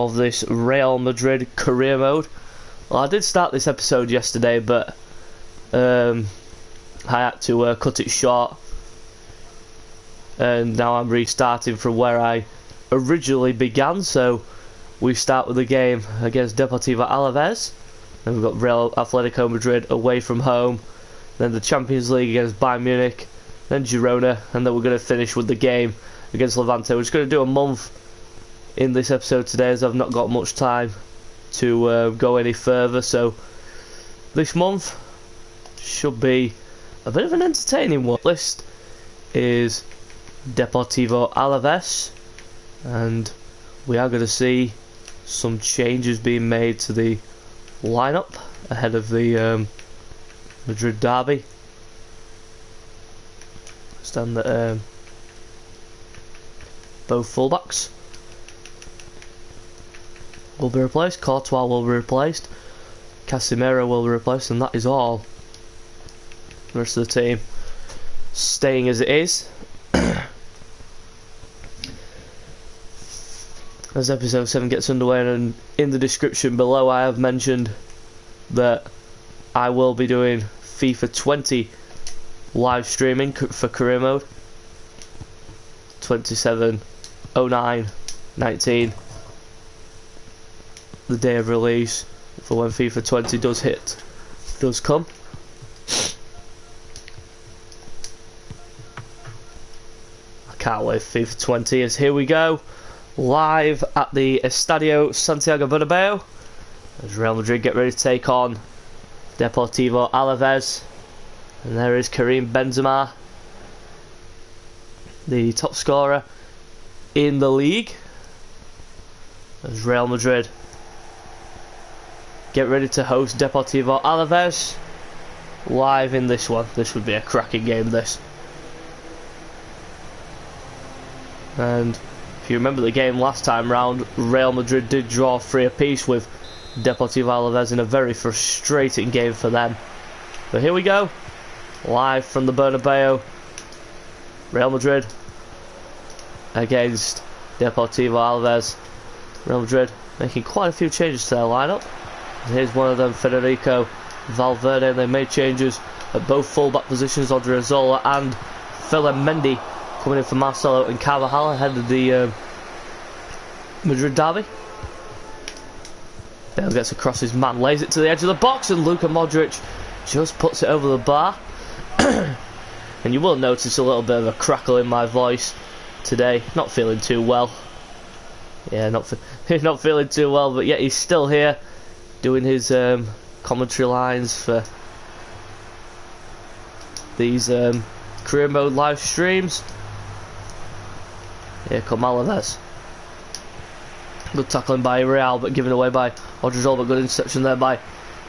of this Real Madrid career mode. Well, I did start this episode yesterday, but I had to cut it short, and now I'm restarting from where I originally began. So we start with the game against Deportivo Alaves, then we've got Real Atletico Madrid away from home, then the Champions League against Bayern Munich, then Girona, and then we're going to finish with the game against Levante. We're just going to do a month in this episode today, as I've not got much time to go any further. So this month should be a bit of an entertaining one. List is Deportivo Alaves, and we are going to see some changes being made to the lineup ahead of the Madrid derby. Stand that both fullbacks will be replaced, Courtois will be replaced, Casemiro will be replaced, and that is all. The rest of the team staying as it is. As episode 7 gets underway, and in the description below I have mentioned that I will be doing FIFA 20 live streaming for career mode. 27/09/19, the day of release for when FIFA 20 does come. I can't wait for FIFA 20, as here we go, live at the Estadio Santiago Bernabeu, as Real Madrid get ready to take on Deportivo Alaves. And there is Karim Benzema, the top scorer in the league, as Real Madrid get ready to host Deportivo Alaves live in this one. This would be a cracking game, this. And if you remember the game last time round, Real Madrid did draw 3 apiece with Deportivo Alaves in a very frustrating game for them. But here we go, live from the Bernabeu. Real Madrid against Deportivo Alaves. Real Madrid making quite a few changes to their lineup. And here's one of them, Federico Valverde. They made changes at both fullback positions, Odriozola and Mendy coming in for Marcelo and Carvajal ahead of the Madrid derby. Bale gets across his man, lays it to the edge of the box, and Luka Modric just puts it over the bar. And you will notice a little bit of a crackle in my voice today. Not feeling too well. Yeah, not feeling too well, but yet he's still here doing his commentary lines for these career mode live streams. Here come Alaves. Good tackling by Real, but given away by Odriozola. Good interception there by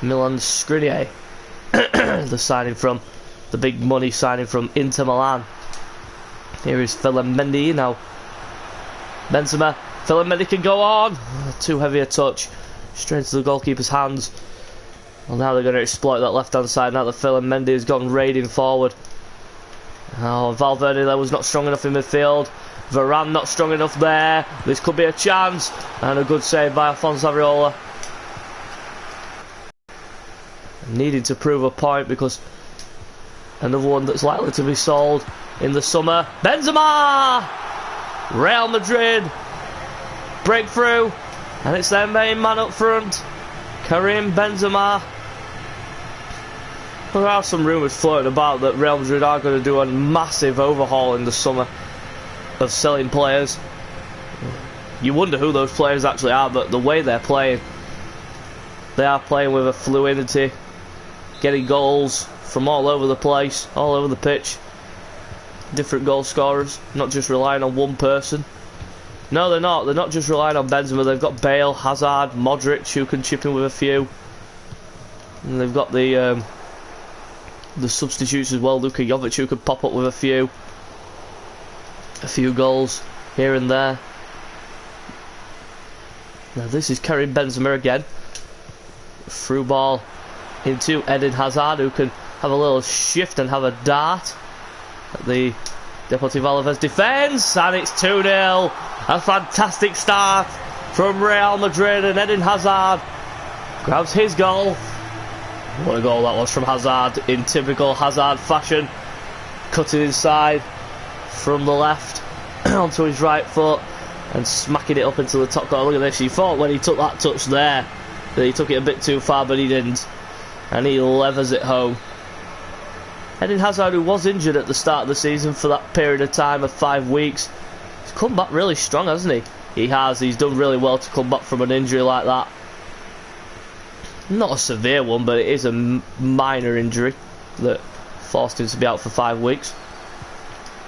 Milan Skriniar. The big money signing from Inter Milan. Here is Mendy now. Benzema. Mendy can go on. Too heavy a touch. Straight to the goalkeeper's hands. Well, now they're going to exploit that left hand side now that Mendy has gone raiding forward. Oh, Valverde there was not strong enough in midfield. Varane not strong enough there. This could be a chance. And a good save by Alphonso Areola. Needing to prove a point, because another one that's likely to be sold in the summer. Benzema! Real Madrid breakthrough, and it's their main man up front, Karim Benzema. There are some rumours floating about that Real Madrid are going to do a massive overhaul in the summer of selling players. You wonder who those players actually are, but the way they're playing, they are playing with a fluidity, getting goals from all over the place, all over the pitch. Different goal scorers, not just relying on one person. No, they're not. They're not just relying on Benzema. They've got Bale, Hazard, Modric, who can chip in with a few. And they've got the substitutes as well. Luka Jovic, who could pop up with a few goals here and there. Now this is Karim Benzema again. Through ball into Eden Hazard, who can have a little shift and have a dart at the Deportivo Alaves defence, and it's 2-0. A fantastic start from Real Madrid, and Eden Hazard grabs his goal. What a goal that was from Hazard in typical Hazard fashion. Cutting inside from the left onto his right foot and smacking it up into the top corner. Look at this, he thought when he took that touch there that he took it a bit too far, but he didn't, and he levers it home. Eden Hazard, who was injured at the start of the season for that period of time of 5 weeks, he's come back really strong, hasn't he? He's done really well to come back from an injury like that. Not a severe one, but it is a minor injury that forced him to be out for 5 weeks.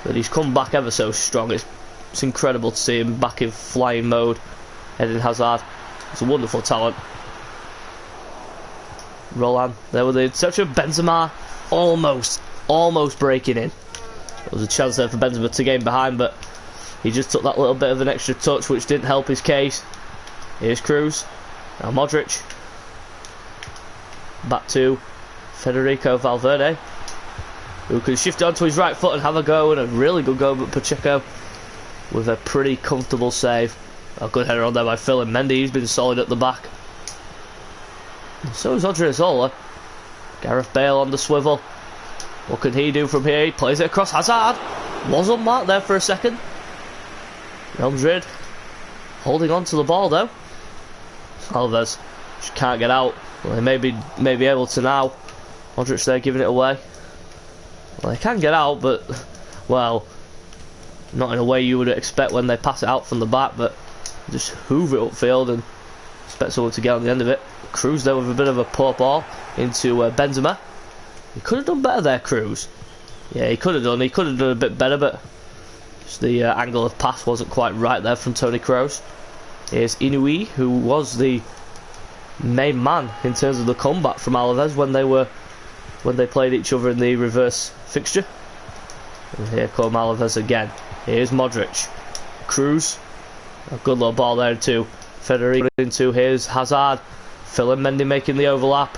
But he's come back ever so strong. It's incredible to see him back in flying mode. Eden Hazard, he's a wonderful talent. Roland, there with the interception. Benzema almost breaking in. There was a chance there for Benzema to gain behind, but he just took that little bit of an extra touch, which didn't help his case. Here's Cruz. Now Modric. Back to Federico Valverde, who can shift onto his right foot and have a go, and a really good go, but Pacheco with a pretty comfortable save. A good header on there by Phil and Mendy. He's been solid at the back. And so is Odriozola. Gareth Bale on the swivel. What can he do from here? He plays it across. Hazard was unmarked there for a second. Real Madrid holding on to the ball though. Alves just can't get out. Well, they may be able to now. Modric there giving it away. Well, they can get out, but, well, not in a way you would expect when they pass it out from the back, but just hoover it upfield and expect someone to get on the end of it. Cruz there with a bit of a poor ball into Benzema. He could have done better there, Cruz. Yeah, he could have done. He could have done a bit better, but just the angle of pass wasn't quite right there from Toni Kroos. Here's Inui, who was the main man in terms of the comeback from Alaves when they played each other in the reverse fixture. And here come Alaves again. Here's Modric. Cruz. A good little ball there to Federico. Here's Hazard. Phil and Mendy making the overlap.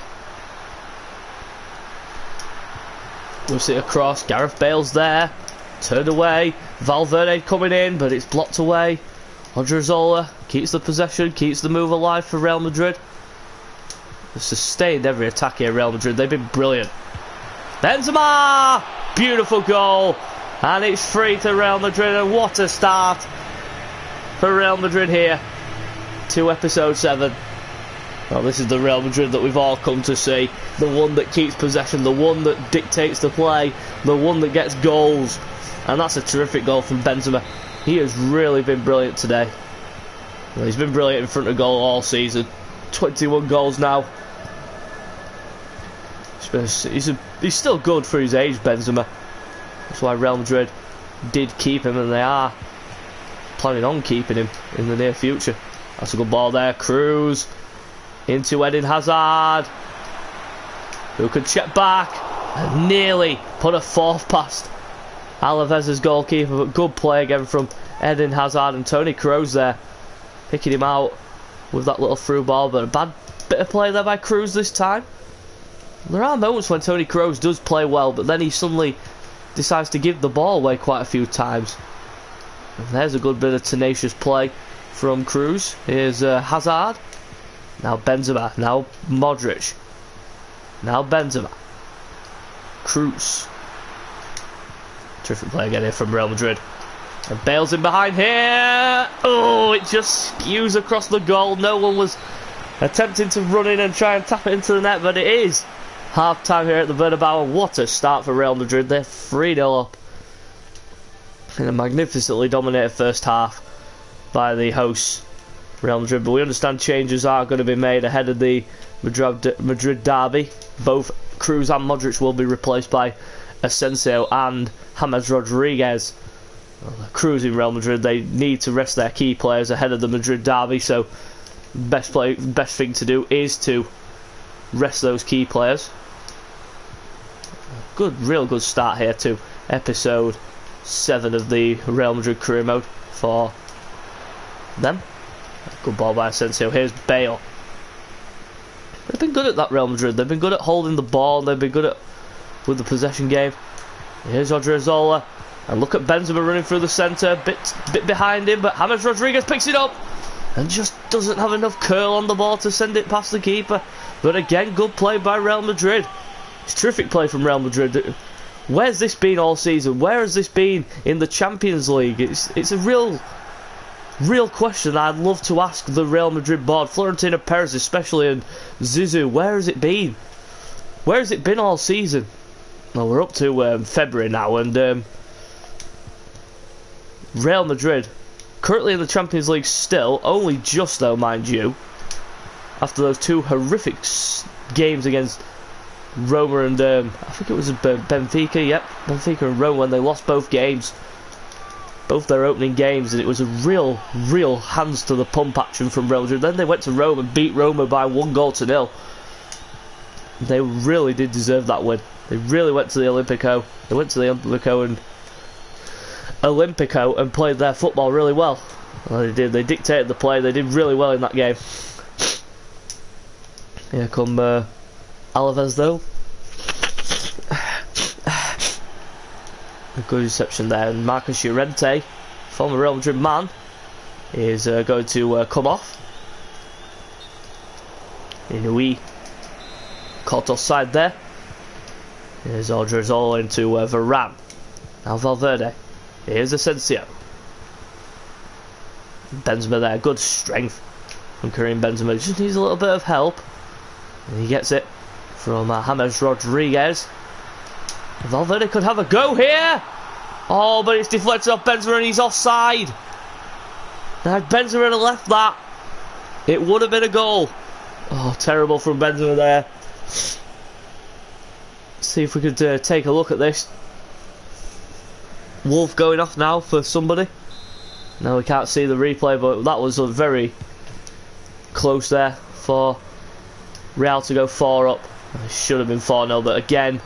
Whips it across. Gareth Bale's there. Turned away. Valverde coming in, but it's blocked away. Odriozola keeps the possession, keeps the move alive for Real Madrid. They've sustained every attack here, Real Madrid. They've been brilliant. Benzema! Beautiful goal. And it's free to Real Madrid. And what a start for Real Madrid here to episode 7. Well, this is the Real Madrid that we've all come to see. The one that keeps possession, the one that dictates the play, the one that gets goals. And that's a terrific goal from Benzema. He has really been brilliant today. Well, he's been brilliant in front of goal all season. 21 goals now. He's still good for his age, Benzema. That's why Real Madrid did keep him, and they are planning on keeping him in the near future. That's a good ball there. Cruz into Eden Hazard, who could check back and nearly put a fourth past Alaves' goalkeeper, but good play again from Eden Hazard, and Toni Kroos there picking him out with that little through ball, but a bad bit of play there by Cruz this time. There are moments when Toni Kroos does play well, but then he suddenly decides to give the ball away quite a few times. And there's a good bit of tenacious play from Cruz. Here's Hazard. Now Benzema. Now Modric. Now Benzema. Cruz. Terrific play again here from Real Madrid. And Bale's in behind here. Oh, it just skews across the goal. No one was attempting to run in and try and tap it into the net, but it is half time here at the Bernabeu. What a start for Real Madrid. They're 3-0 up in a magnificently dominated first half by the hosts, Real Madrid. But we understand changes are going to be made ahead of the Madrid derby. Both Cruz and Modric will be replaced by Asensio and James Rodriguez. Well, Cruz in Real Madrid, they need to rest their key players ahead of the Madrid derby, so best thing to do is to rest those key players. Real good start here to episode 7 of the Real Madrid career mode for them. Good ball by Asensio. Here's Bale. They've been good at that, Real Madrid. They've been good at holding the ball. They've been good with the possession game. Here's Odriozola. And look at Benzema running through the centre. Bit behind him, but James Rodriguez picks it up and just doesn't have enough curl on the ball to send it past the keeper. But again, good play by Real Madrid. It's terrific play from Real Madrid. Where's this been all season? Where has this been in the Champions League? It's a real question I'd love to ask the Real Madrid board, Florentino Perez especially, and Zizou. Where has it been? Where has it been all season? Well, we're up to February now, and Real Madrid currently in the Champions League still, only just though, mind you, after those two horrific games against Roma and I think it was Benfica. Yep, Benfica and Roma, when they lost both games, both their opening games, and it was a real hands to the pump action from Real Madrid. Then they went to Rome and beat Roma by 1-0. They really did deserve that win. They really went to the Olympico. They went to the Olympico and played their football really well. Well, they did. They dictated the play. They did really well in that game. Here come Alaves though. A good reception there, and Marcus Llorente, former Real Madrid man, is going to come off. Inui caught offside there. Here's Odriozola into Varane. Now Valverde. Here's Asensio. Benzema there, good strength from Karim Benzema. Just needs a little bit of help, and he gets it from James Rodriguez. Valverde could have a go here. Oh, but it's deflected off Benzema and he's offside. Now if Benzema had left that, it would have been a goal. Oh, terrible from Benzema there. Let's see if we could take a look at this. Wolf going off now for somebody. Now we can't see the replay, but that was very close there for Real to go 4 up. It should have been 4-0, but again,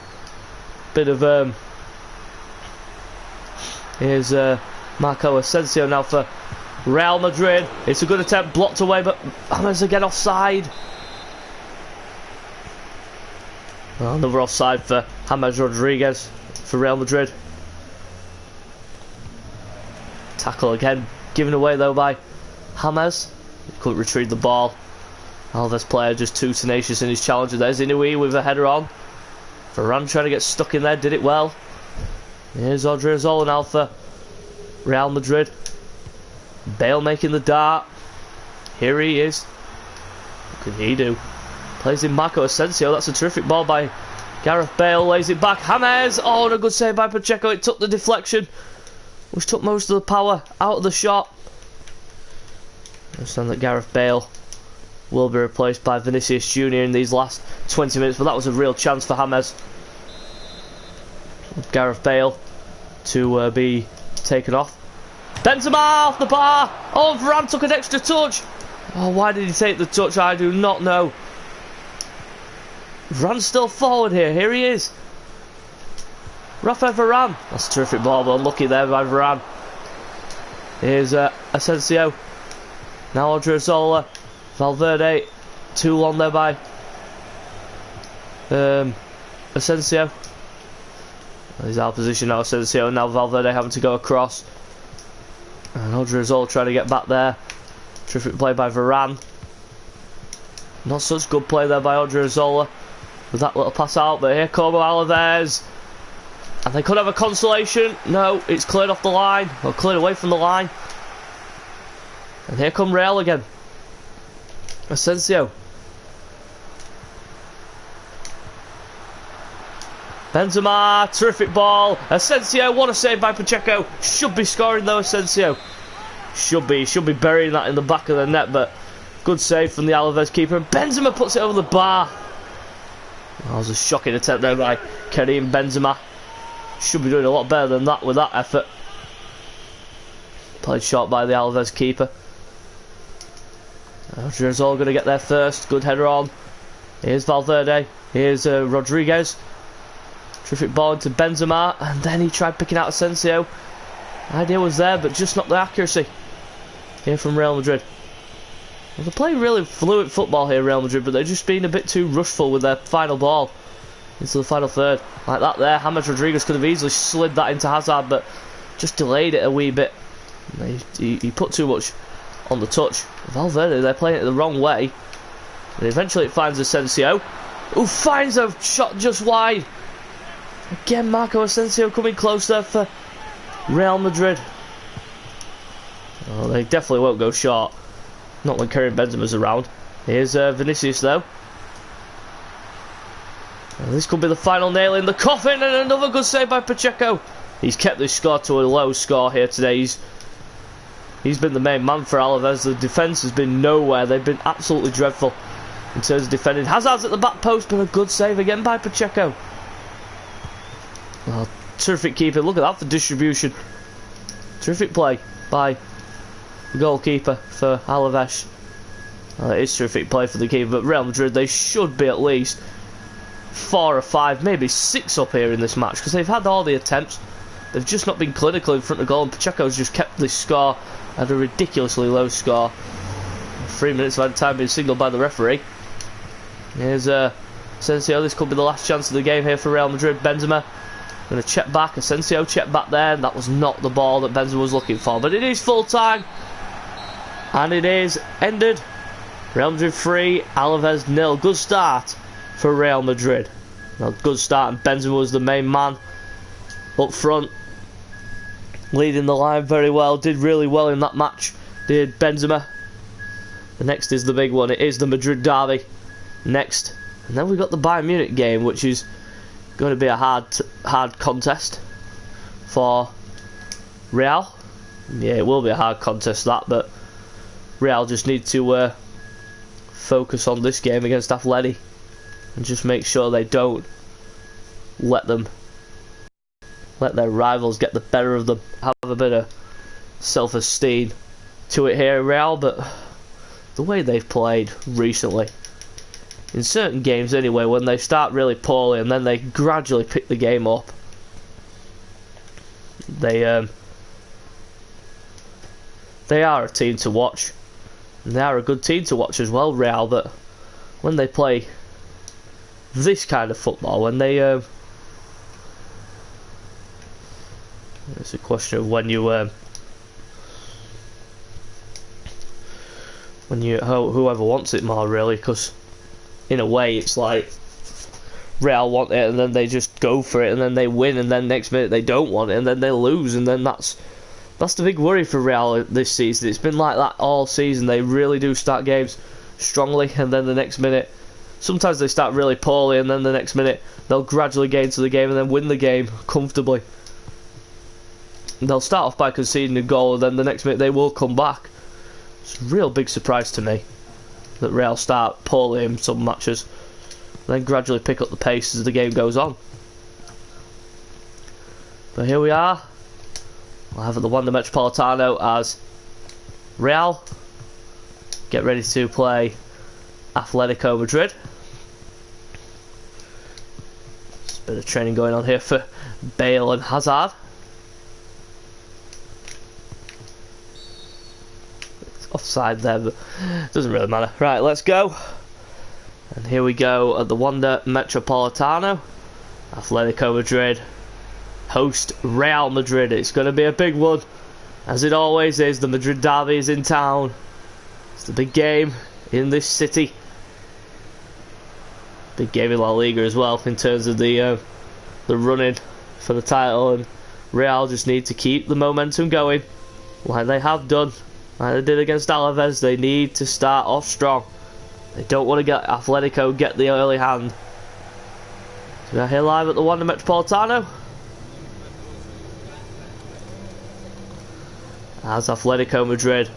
bit of here's Marco Asensio now for Real Madrid. It's a good attempt, blocked away, but James again offside. Well, another offside for James Rodriguez for Real Madrid. Tackle again, given away though by James. He couldn't retrieve the ball. Alves player just too tenacious in his challenge. There's Inui with a header on. Varane trying to get stuck in there, did it well. Here's Odriozola now for Real Madrid. Bale making the dart. Here he is. What can he do? Plays in Marco Asensio. That's a terrific ball by Gareth Bale. Lays it back. James. Oh, and a good save by Pacheco. It took the deflection, which took most of the power out of the shot. I understand that Gareth Bale will be replaced by Vinicius Junior in these last 20 minutes, but that was a real chance for James. Gareth Bale to be taken off. Benzema off the bar. Oh, Varane took an extra touch. Oh, why did he take the touch? I do not know. Varane's still forward here. Here he is. Rafa Varane. That's a terrific ball, but unlucky there by Varane. Here's Asensio. Now Odriozola. Valverde. Too long there by Asensio. He's out of position now, Asensio. Now Valverde having to go across. And Odriozola trying to get back there. Terrific play by Varane. Not such good play there by Odriozola with that little pass out, but here come Alaves. And they could have a consolation. No, it's cleared off the line, or cleared away from the line. And here come Real again. Asensio. Benzema, terrific ball. Asensio, what a save by Pacheco. Should be scoring though, Asensio. Should be burying that in the back of the net, but good save from the Alaves keeper. And Benzema puts it over the bar. That was a shocking attempt there by Karim Benzema. Should be doing a lot better than that with that effort. Played short by the Alaves keeper. Odriozola going to get there first. Good header on. Here's Valverde. Here's Rodriguez. Terrific ball into Benzema, and then he tried picking out Asensio. The idea was there, but just not the accuracy here from Real Madrid. Well, they're playing really fluid football here, Real Madrid, but they're just being a bit too rushful with their final ball into the final third. Like that there, James Rodriguez could have easily slid that into Hazard, but just delayed it a wee bit. He put too much on the touch. Valverde, they're playing it the wrong way. And eventually it finds Asensio, who finds a shot just wide. Again, Marco Asensio coming close there for Real Madrid. Oh, they definitely won't go short. Not when Karim Benzema's around. Here's Vinicius though. And this could be the final nail in the coffin, and another good save by Pacheco. He's kept this score to a low score here today. He's been the main man for Alaves. The defence has been nowhere. They've been absolutely dreadful in terms of defending. Hazard's at the back post, but a good save again by Pacheco. Oh, terrific keeper. Look at that for distribution. Terrific play by the goalkeeper for Alaves. It is terrific play for the keeper, but Real Madrid, they should be at least 4 or 5, maybe 6 up here in this match, because they've had all the attempts. They've just not been clinical in front of goal, and Pacheco's just kept this score at a ridiculously low score. 3 minutes of added time being signalled by the referee. Here's Asensio. This could be the last chance of the game here for Real Madrid. Benzema going to check back. Asensio check back there, and that was not the ball that Benzema was looking for, but it is full time, and it is ended. Real Madrid 3, Alaves 0. Good start for Real Madrid. Well, good start, and Benzema was the main man up front, leading the line very well. Did really well in that match, did Benzema. The next is the big one. It is the Madrid derby next, and then we've got the Bayern Munich game, which is going to be a hard contest for Real. Yeah, it will be a hard contest, that, but Real just need to focus on this game against Atleti and just make sure they don't let their rivals get the better of them. Have a bit of self-esteem to it here, Real. But the way they've played recently, in certain games anyway, when they start really poorly and then they gradually pick the game up, they are a team to watch, and they are a good team to watch as well, Real. But when they play this kind of football, when they it's a question of when you whoever wants it more, really, because in a way it's like Real want it and then they just go for it and then they win, and then next minute they don't want it and then they lose, and then that's the big worry for Real this season. It's been like that all season. They really do start games strongly, and then the next minute sometimes they start really poorly, and then the next minute they'll gradually get into the game and then win the game comfortably. They'll start off by conceding a goal, and then the next minute they will come back. It's a real big surprise to me that Real start poorly in some matches, and then gradually pick up the pace as the game goes on. But here we are. We'll have at the Wanda Metropolitano as Real get ready to play Atletico Madrid. There's a bit of training going on here for Bale and Hazard. It's offside there, but it doesn't really matter. Right, let's go. And here we go at the Wanda Metropolitano. Atletico Madrid host Real Madrid. It's going to be a big one, as it always is. The Madrid derby is in town. It's the big game in this city. Big game in La Liga as well, in terms of the running for the title, and Real just need to keep the momentum going like they have done, like they did against Alaves. They need to start off strong. They don't want to get Atletico get the early hand. So we're here live at the Wanda Metropolitano as Atletico Madrid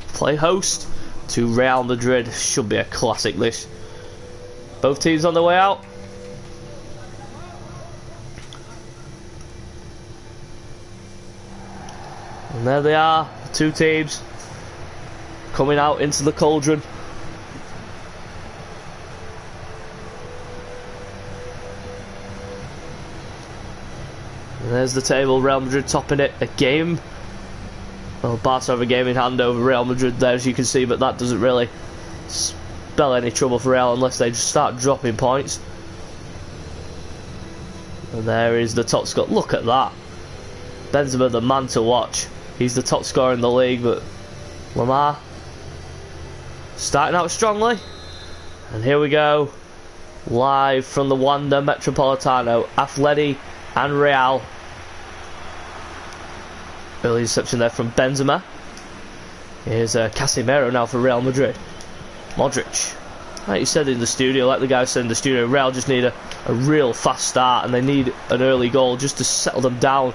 play host to Real Madrid. Should be a classic, this. Both teams on their way out. And there they are, the two teams coming out into the cauldron. And there's the table, Real Madrid topping it. A game, well, Barca have a game in hand over Real Madrid there, as you can see, but that doesn't really spell any trouble for Real unless they just start dropping points. And there is the top score. Look at that. Benzema, the man to watch. He's the top scorer in the league, but Lamar starting out strongly. And here we go, live from the Wanda Metropolitano, Atleti and Real. Early interception there from Benzema. Here's Casemiro now for Real Madrid. Modric. Like you said in the studio, like the guy said in the studio, Real just need a real fast start, and they need an early goal just to settle them down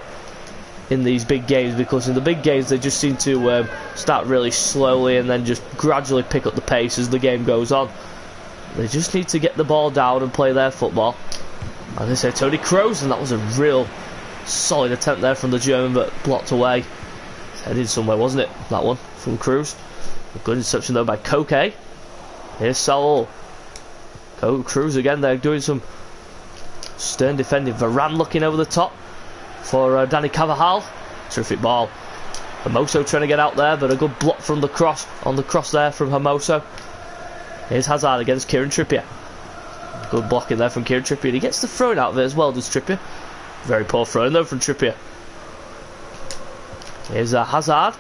in these big games, because in the big games they just seem to start really slowly and then just gradually pick up the pace as the game goes on. They just need to get the ball down and play their football. And they say Toni Kroos, and that was a real solid attempt there from the German, but blocked away. Headed somewhere, wasn't it? That one from Kroos. A good interception though by Koke. Here's Saul. Kroos again. They're doing some stern defending. Varane looking over the top for Dani Carvajal. Terrific ball. Hermoso trying to get out there, but a good block from the cross on the cross there from Hermoso. Here's Hazard against Kieran Trippier. Good blocking there from Kieran Trippier. He gets the throw out of it as well, does Trippier. Very poor throw though from Trippier. Here's Hazard.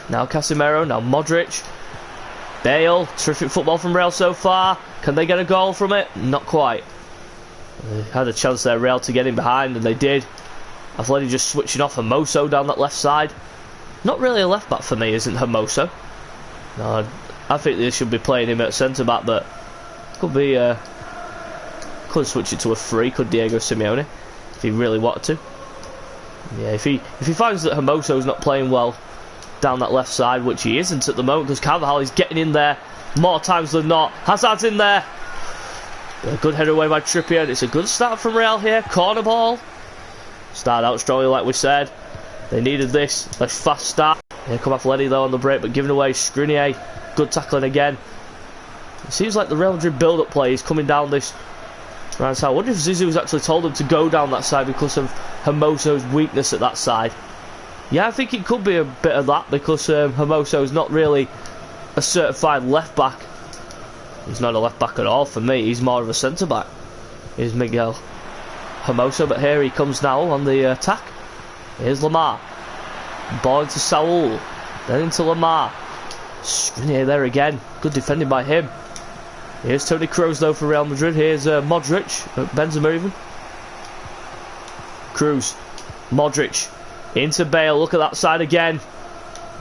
Now Casemiro. Now Modric. Bale. Terrific football from Real so far. Can they get a goal from it? Not quite. They had a chance there, Real, to get in behind, and they did. Atleti just switching off Hermoso down that left side. Not really a left back for me, isn't Hermoso? No, I think they should be playing him at centre back, but could be. Could switch it to a free, could Diego Simeone, if he really wanted to. Yeah, if he finds that Hermoso's not playing well down that left side, which he isn't at the moment, because Carvajal is getting in there more times than not. Hazard's in there. A good header away by Trippier, and it's a good start from Real here. Corner ball. Started out strongly, like we said. They needed this. A fast start. Here come Atleti though on the break, but giving away. Skriniar. Good tackling again. It seems like the Real Madrid build-up play is coming down this right side. I wonder if Zizou's actually told him to go down that side because of Hermoso's weakness at that side. Yeah, I think it could be a bit of that, because Hermoso's not really a certified left back. He's not a left back at all for me. He's more of a centre back. Here's Miguel Hermoso, but here he comes now on the attack. Here's Lamar. Ball into Saul. Then into Lamar. Skriniar there again. Good defending by him. Here's Toni Kroos though for Real Madrid. Here's Modric. Benzema even. Kroos. Modric. Into Bale. Look at that side again.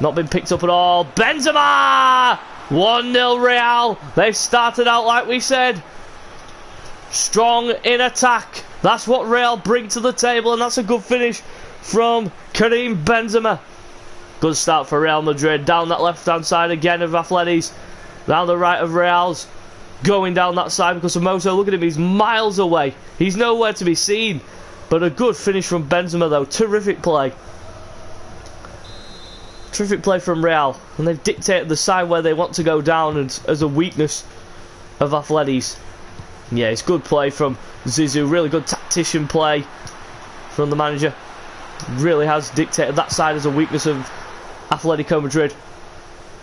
Not been picked up at all. Benzema! 1-0 Real. They've started out like we said. Strong in attack. That's what Real bring to the table, and that's a good finish from Karim Benzema. Good start for Real Madrid. Down that left-hand side again of Atleti's. Down the right of Real's. Going down that side because of Hermoso. Look at him, he's miles away. He's nowhere to be seen. But a good finish from Benzema though. Terrific play. Terrific play from Real, and they've dictated the side where they want to go down as a weakness of Atleti's. Yeah, it's good play from Zizou, really good tactician play from the manager. Really has dictated that side as a weakness of Atletico Madrid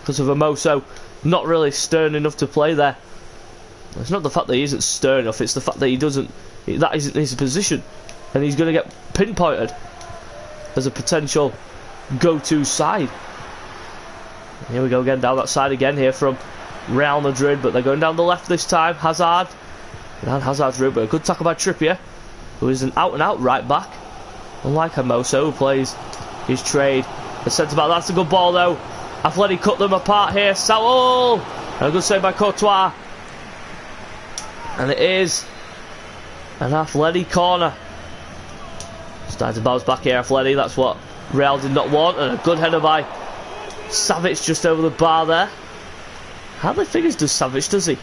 because of Hermoso not really stern enough to play there. It's not the fact that he isn't stern enough, it's the fact that that isn't his position, and he's going to get pinpointed as a potential go-to side. Here we go again, down that side again here from Real Madrid, but they're going down the left this time. Hazard. Down Hazard's route, but a good tackle by Trippier, who is an out-and-out right back. Unlike Hermoso, who plays his trade as centre-back. That's a good ball though. Atleti cut them apart here. Saul! And a good save by Courtois. And it is an Atleti corner. Starting to bounce back here, Atleti. That's what Real did not want, and a good header by Savic just over the bar there. Hardly figures does Savic, does he?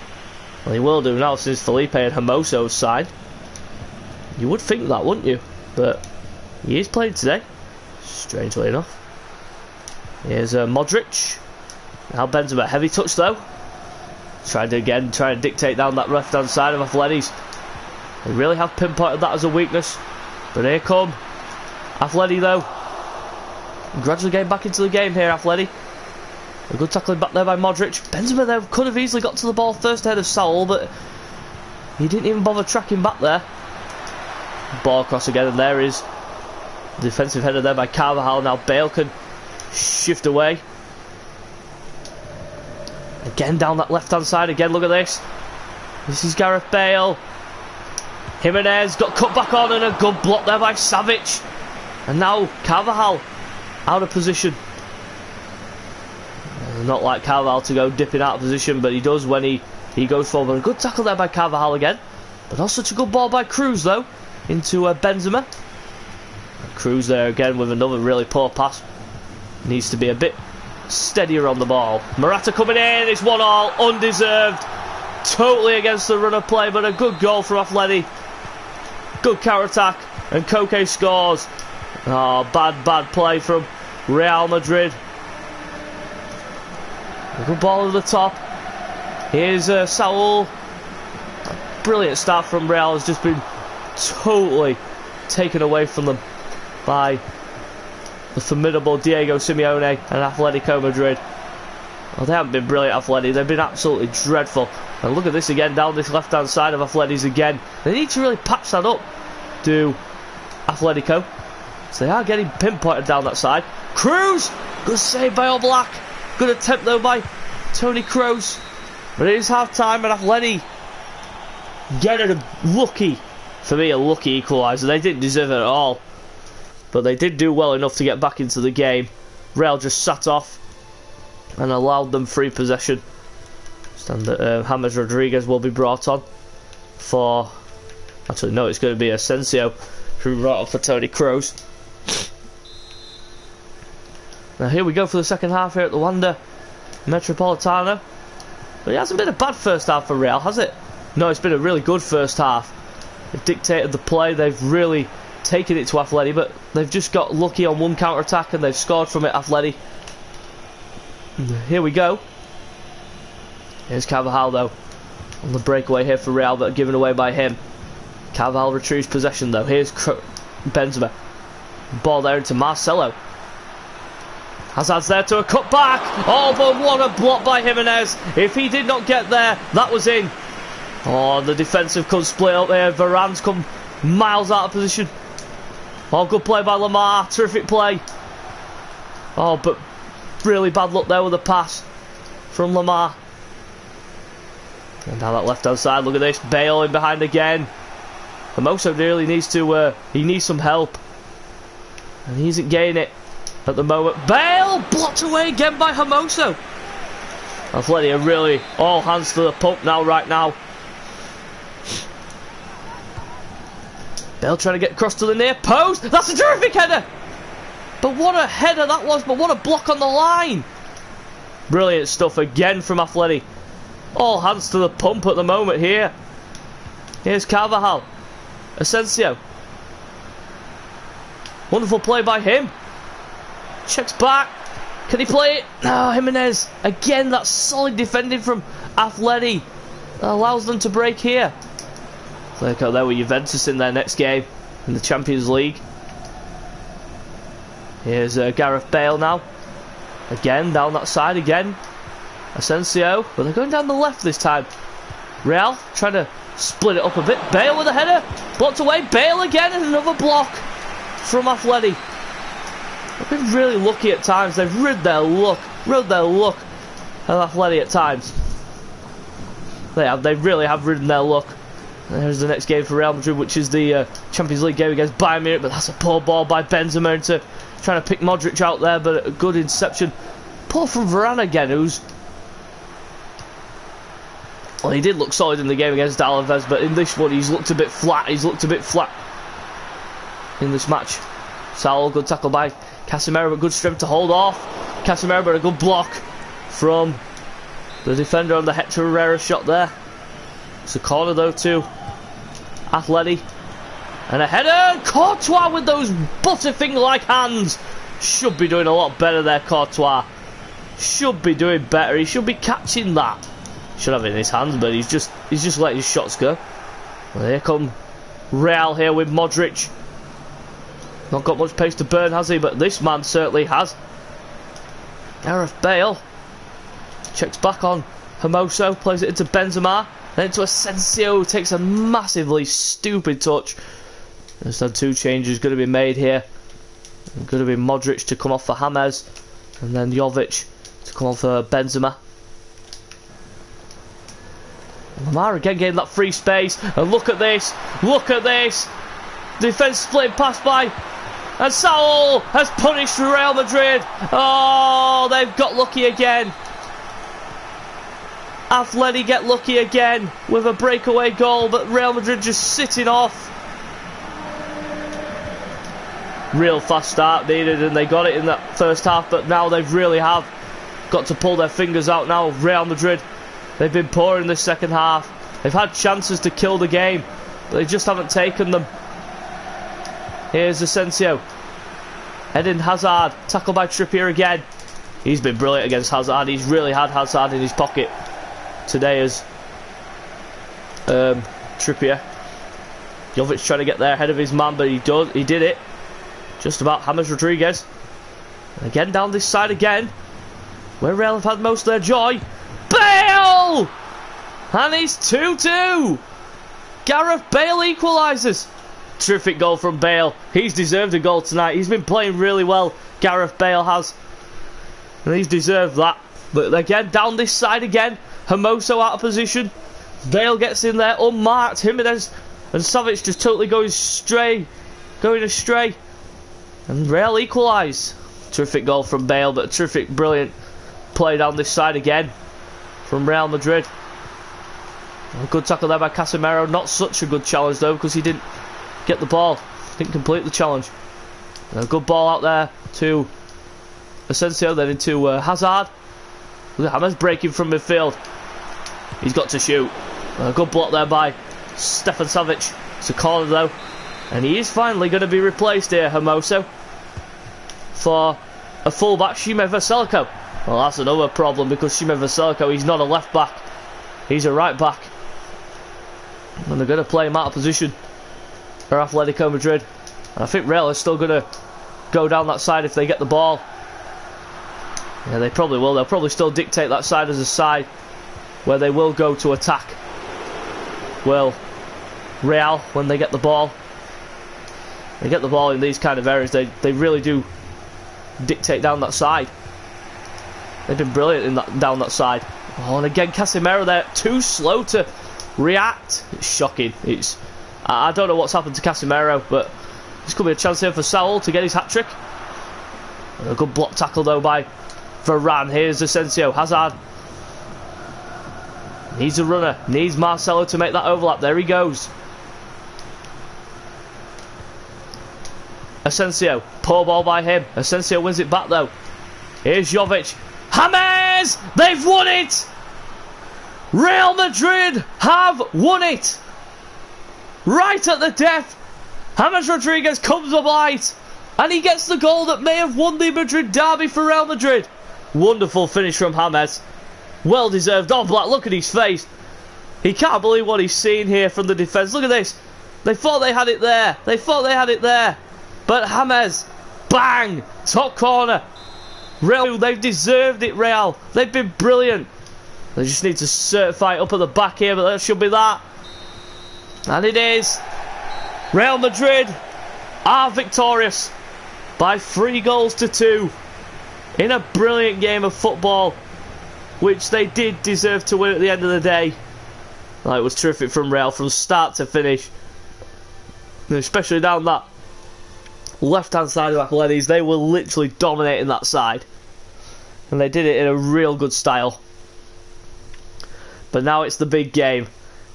Well, he will do now since Felipe had Hermoso's side. You would think that, wouldn't you? But he is playing today, strangely enough. Here's Modric. Now Benzema, heavy touch though. Trying to dictate down that left hand side of Atleti's. They really have pinpointed that as a weakness. But here come Atleti though. Gradually getting back into the game here, Atleti. A good tackling back there by Modric. Benzema there could have easily got to the ball first ahead of Saul, but he didn't even bother tracking back there. Ball across again, and there is Defensive header there by Carvajal. Now Bale can shift away. Again down that left hand side. Again, look at this. This is Gareth Bale. Jimenez got cut back on, and a good block there by Savic. And now Carvajal out of position. Not like Carvajal to go dipping out of position, but he does when he goes forward. A good tackle there by Carvajal again. But not such a good ball by Cruz though. Into Benzema. Cruz there again with another really poor pass. Needs to be a bit steadier on the ball. Morata coming in. It's 1-1. Undeserved. Totally against the run of play, but a good goal from Atleti. Good counter attack, and Koke scores. Oh, bad play from Real Madrid. A good ball at the top. Here's Saul. Brilliant start from Real, has just been totally taken away from them by the formidable Diego Simeone and Atletico Madrid. Well, they haven't been brilliant, Atleti. They've been absolutely dreadful. And look at this again, down this left-hand side of Atleti's again. They need to really patch that up, do Atletico. So they are getting pinpointed down that side. Cruz! Good save by Oblak. Good attempt though by Toni Kroos. But it is half-time and Atleti get a lucky, for me, a lucky equaliser. They didn't deserve it at all. But they did do well enough to get back into the game. Real just sat off and allowed them free possession. Stand that James Rodriguez will be brought on for... Actually, no, it's going to be Asensio who brought on for Toni Kroos. Now here we go for the second half here at the Wanda Metropolitano. But it hasn't been a bad first half for Real, has it? No, it's been a really good first half. They've dictated the play, they've really taken it to Atleti, but they've just got lucky on one counter-attack and they've scored from it, Atleti. Here we go. Here's Carvajal though, on the breakaway here for Real, but given away by him. Carvajal retrieves possession though. Here's Benzema. Ball there into Marcelo. Hazard's there to a cut back. Oh, but what a block by Jimenez. If he did not get there, that was in. Oh, the defensive could split up here. Varane's come miles out of position. Oh, good play by Lamar. Terrific play. Oh, but really bad luck there with the pass from Lamar. And down that left hand side, look at this. Bale in behind again. Hermoso really needs to, he needs some help. And he isn't getting it at the moment. Bale blocked away again by Hermoso. Atleti are really all hands to the pump now, right now. Bale trying to get across to the near post. That's a terrific header. But what a header that was, but what a block on the line. Brilliant stuff again from Atleti. All hands to the pump at the moment here. Here's Carvajal. Asensio. Wonderful play by him. Checks back. Can he play it? No, Jimenez. Again, that solid defending from Atleti. That allows them to break here. Look out there with Juventus in their next game in the Champions League. Here's Gareth Bale now. Again, down that side again. Asensio, but they're going down the left this time. Real trying to split it up a bit. Bale with a header. Blocked away. Bale again and another block from Atleti. They've been really lucky at times. They've rode their luck at Atleti at times. They have. They really have ridden their luck. There's the next game for Real Madrid, which is the Champions League game against Bayern Munich. But that's a poor ball by Benzema into trying to pick Modric out there, but a good interception. Poor from Varane again, who's... Well, he did look solid in the game against Alaves, but in this one he's looked a bit flat. He's looked a bit flat in this match. Saul, good tackle by Casemiro, but good strength to hold off Casemiro, but a good block from the defender on the Hector Herrera shot there. It's a corner though to Atleti. And a header! Courtois with those butterfinger-like hands. Should be doing a lot better there, Courtois. Should be doing better. He should be catching that. Should have it in his hands, but he's just letting his shots go. Well, here come Real here with Modric. Not got much pace to burn, has he? But this man certainly has. Gareth Bale checks back on Hermoso, plays it into Benzema, then into Asensio, who takes a massively stupid touch. There's had two changes going to be made here Going to be Modric to come off for James, and then Jovic to come on for Benzema. Lamar again getting that free space, and look at this, defence split pass by, and Saul has punished Real Madrid. Oh, they've got lucky again. Atleti get lucky again with a breakaway goal, but Real Madrid just sitting off. Real fast start needed, and they got it in that first half, but now they really have got to pull their fingers out now. Real Madrid, they've been poor in this second half. They've had chances to kill the game, but they just haven't taken them. Here's Asensio. Eden Hazard, tackled by Trippier again. He's been brilliant against Hazard. He's really had Hazard in his pocket today as Trippier. Jovic trying to get there ahead of his man, but he did it. Just about. James Rodriguez. And again down this side again, where Real have had most of their joy. Bale! And he's 2-2. Gareth Bale equalises. Terrific goal from Bale. He's deserved a goal tonight. He's been playing really well, Gareth Bale has. And he's deserved that. But again, down this side again. Hermoso out of position. Bale gets in there unmarked. Jimenez and Savic just totally going astray. And Real equalise. Terrific goal from Bale, but terrific, brilliant play down this side again from Real Madrid. A good tackle there by Casemiro. Not such a good challenge though, because he didn't get the ball. Didn't complete the challenge. A good ball out there to Asensio, then into Hazard. Look at James breaking from midfield. He's got to shoot. A good block there by Stefan Savic. It's a corner though. And he is finally going to be replaced here, Hermoso, for a fullback, Šime Veselko. Well, that's another problem, because Šime Veselko, he's not a left back. He's a right back. And they're going to play him out of position for Atletico Madrid. And I think Real is still going to go down that side if they get the ball. Yeah, they probably will. They'll probably still dictate that side as a side where they will go to attack. Well, Real, when they get the ball, they get the ball in these kind of areas, they really do dictate down that side. They've been brilliant in down that side. Oh, and again Casemiro there, too slow to react. It's shocking. I don't know what's happened to Casemiro, but this could be a chance here for Saul to get his hat-trick. A good block tackle though by Varane. Here's Asensio. Hazard needs a runner, needs Marcelo to make that overlap. There he goes. Asensio, poor ball by him. Asensio wins it back though. Here's Jovic. James! They've won it! Real Madrid have won it! Right at the death, James Rodriguez comes up light, and he gets the goal that may have won the Madrid derby for Real Madrid. Wonderful finish from James. Well deserved. Oh, Black, look at his face. He can't believe what he's seen here from the defence. Look at this. They thought they had it there. But James, bang, top corner. Real, they've deserved it, Real. They've been brilliant. They just need to certify it up at the back here, but that should be that. And it is. Real Madrid are victorious by 3-2 in a brilliant game of football, which they did deserve to win at the end of the day. It was terrific from Real from start to finish, especially down that left-hand side of Atleti's. They were literally dominating that side, and they did it in a real good style. But now it's the big game.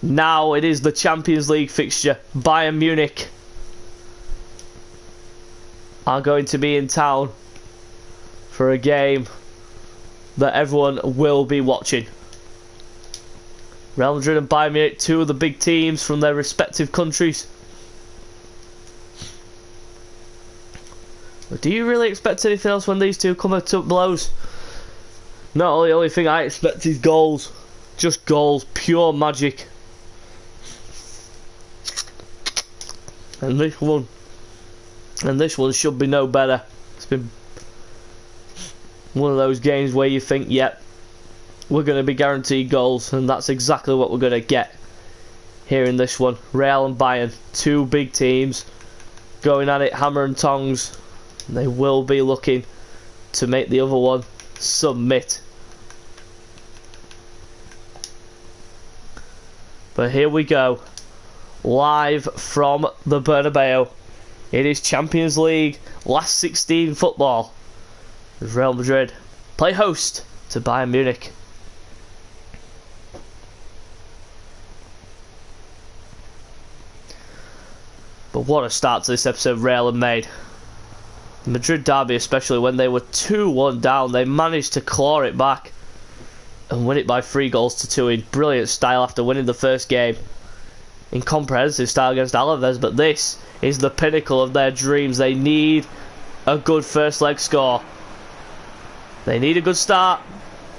Now it is the Champions League fixture. Bayern Munich are going to be in town for a game that everyone will be watching. Real Madrid and Bayern Munich, two of the big teams from their respective countries. But do you really expect anything else when these two come to blows? No, the only thing I expect is goals. Just goals, pure magic. And this one should be no better. It's been one of those games where you think, yep, we're going to be guaranteed goals, and that's exactly what we're going to get here in this one. Real and Bayern, two big teams going at it, hammer and tongs. They will be looking to make the other one submit. But here we go, live from the Bernabeu. It is Champions League last 16 football. Real Madrid play host to Bayern Munich. But what a start to this episode Real had made. The Madrid derby, especially when they were 2-1 down, they managed to claw it back and win it by 3-2 in brilliant style after winning the first game in comprehensive style against Alaves. But this is the pinnacle of their dreams. They need a good first leg score. They need a good start.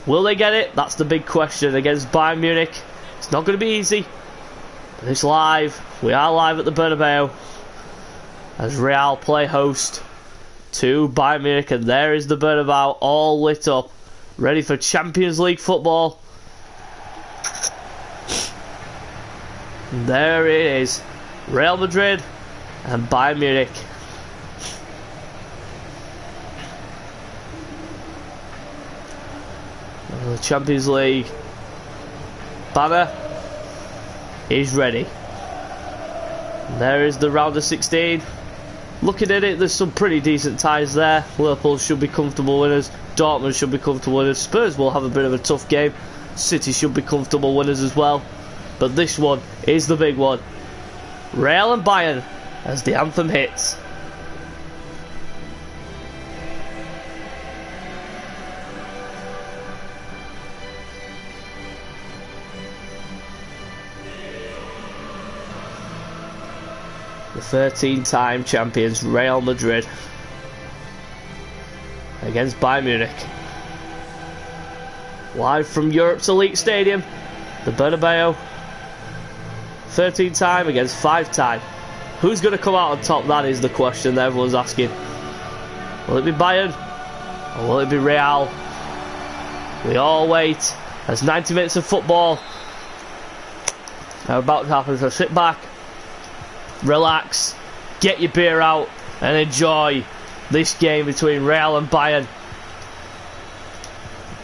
Will they get it? That's the big question against Bayern Munich. It's not going to be easy. But it's live. We are live at the Bernabeu as Real play host to Bayern Munich, and there is the Bernabeu all lit up, ready for Champions League football. And there it is, Real Madrid and Bayern Munich. And the Champions League banner is ready. And there is the round of 16. Looking at it, there's some pretty decent ties there. Liverpool should be comfortable winners. Dortmund should be comfortable winners. Spurs will have a bit of a tough game. City should be comfortable winners as well. But this one is the big one. Real and Bayern as the anthem hits. The 13-time champions Real Madrid against Bayern Munich. Live from Europe's elite stadium, the Bernabeu. 13-time against 5-time. Who's going to come out on top? That is the question that everyone's asking. Will it be Bayern or will it be Real? We all wait as 90 minutes of football are about to happen. So sit back, relax, get your beer out and enjoy this game between Real and Bayern.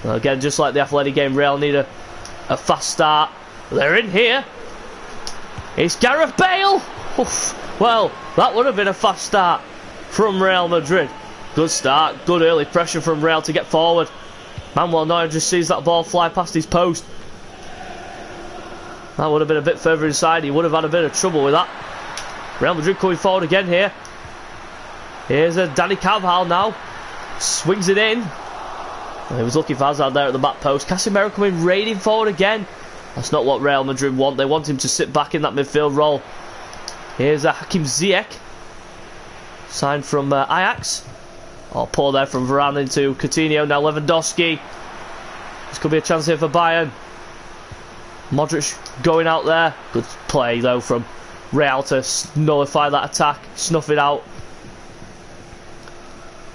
Well, again, just like the Athletic game, Real need a fast start. They're in here. It's Gareth Bale. Oof. Well, that would have been a fast start from Real Madrid. Good start, good early pressure from Real to get forward. Manuel Neuer just sees that ball fly past his post. That would have been a bit further inside. He would have had a bit of trouble with that. Real Madrid coming forward again here. Here's a Dani Carvajal now. Swings it in. And he was looking for Hazard there at the back post. Casemiro coming raining forward again. That's not what Real Madrid want. They want him to sit back in that midfield role. Here's a Hakim Ziyech. Signed from Ajax. Oh, poor there from Varane into Coutinho. Now Lewandowski. This could be a chance here for Bayern. Modric going out there. Good play though from Real to nullify that attack, snuff it out.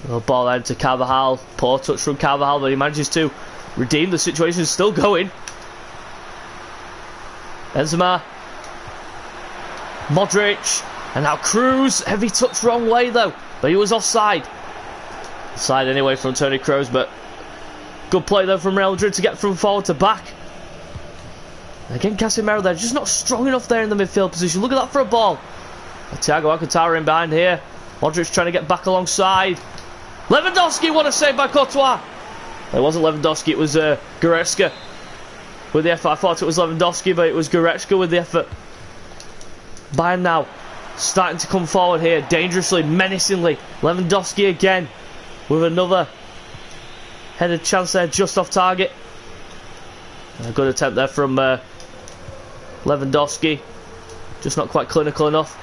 The ball then to Carvajal. Poor touch from Carvajal, but he manages to redeem the situation. Still going. Benzema. Modric. And now Cruz. Heavy touch wrong way though, but he was offside. Offside anyway from Toni Kroos, but good play though from Real Madrid to get from forward to back. Again, Casemiro there, just not strong enough there in the midfield position. Look at that for a ball. Thiago Alcantara in behind here. Modric trying to get back alongside. Lewandowski, what a save by Courtois. It wasn't Lewandowski, it was Goretzka with the effort. I thought it was Lewandowski, but it was Goretzka with the effort. Bayern now starting to come forward here, dangerously, menacingly. Lewandowski again with another headed chance there, just off target. A good attempt there from Lewandowski, just not quite clinical enough.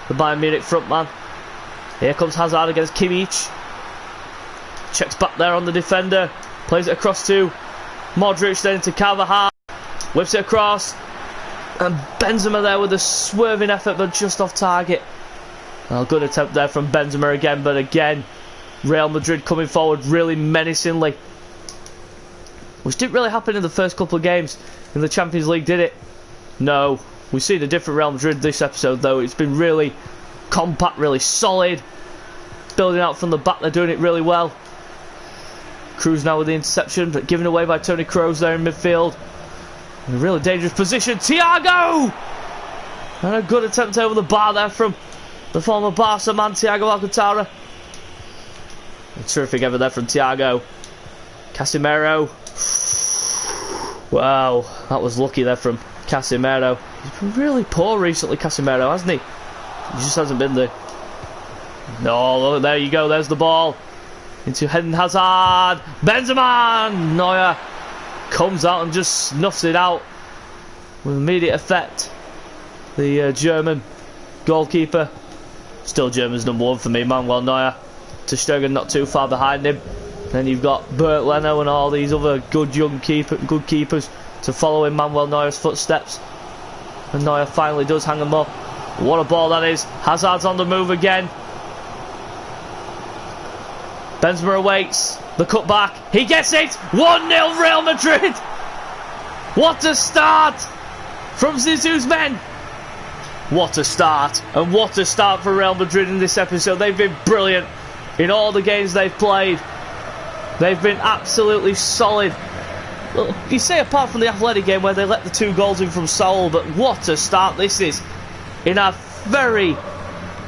The Bayern Munich front man. Here comes Hazard against Kimmich. Checks back there on the defender, plays it across to Modric, then to Carvajal, whips it across, and Benzema there with a swerving effort but just off target. Well, good attempt there from Benzema again, but again Real Madrid coming forward really menacingly, which didn't really happen in the first couple of games in the Champions League, did it? No. We've seen a different Real Madrid this episode though. It's been really compact, really solid. building out from the back. They're doing it really well. Cruz now with the interception, but given away by Toni Kroos there in midfield. In a really dangerous position. Thiago! And a good attempt over the bar there from the former Barca man, Thiago Alcantara. A terrific effort there from Thiago. Casemiro. Wow, that was lucky there from Casemiro. He's been really poor recently, Casemiro, hasn't he? He just hasn't been there. No, there you go, there's the ball. Into Eden Hazard. Benzema! Neuer comes out and just snuffs it out with immediate effect. The German goalkeeper. Still German's number one for me, Manuel Neuer. Ter Stegen not too far behind him. Then you've got Bert Leno and all these other good young good keepers to follow in Manuel Neuer's footsteps. And Neuer finally does hang them up. What a ball that is. Hazard's on the move again. Benzema awaits. The cutback. He gets it. 1-0 Real Madrid. What a start from Zizou's men. What a start. And what a start for Real Madrid in this episode. They've been brilliant in all the games they've played. They've been absolutely solid. Well, you say apart from the Athletic game where they let the 2 goals in from Saul, but what a start this is in a very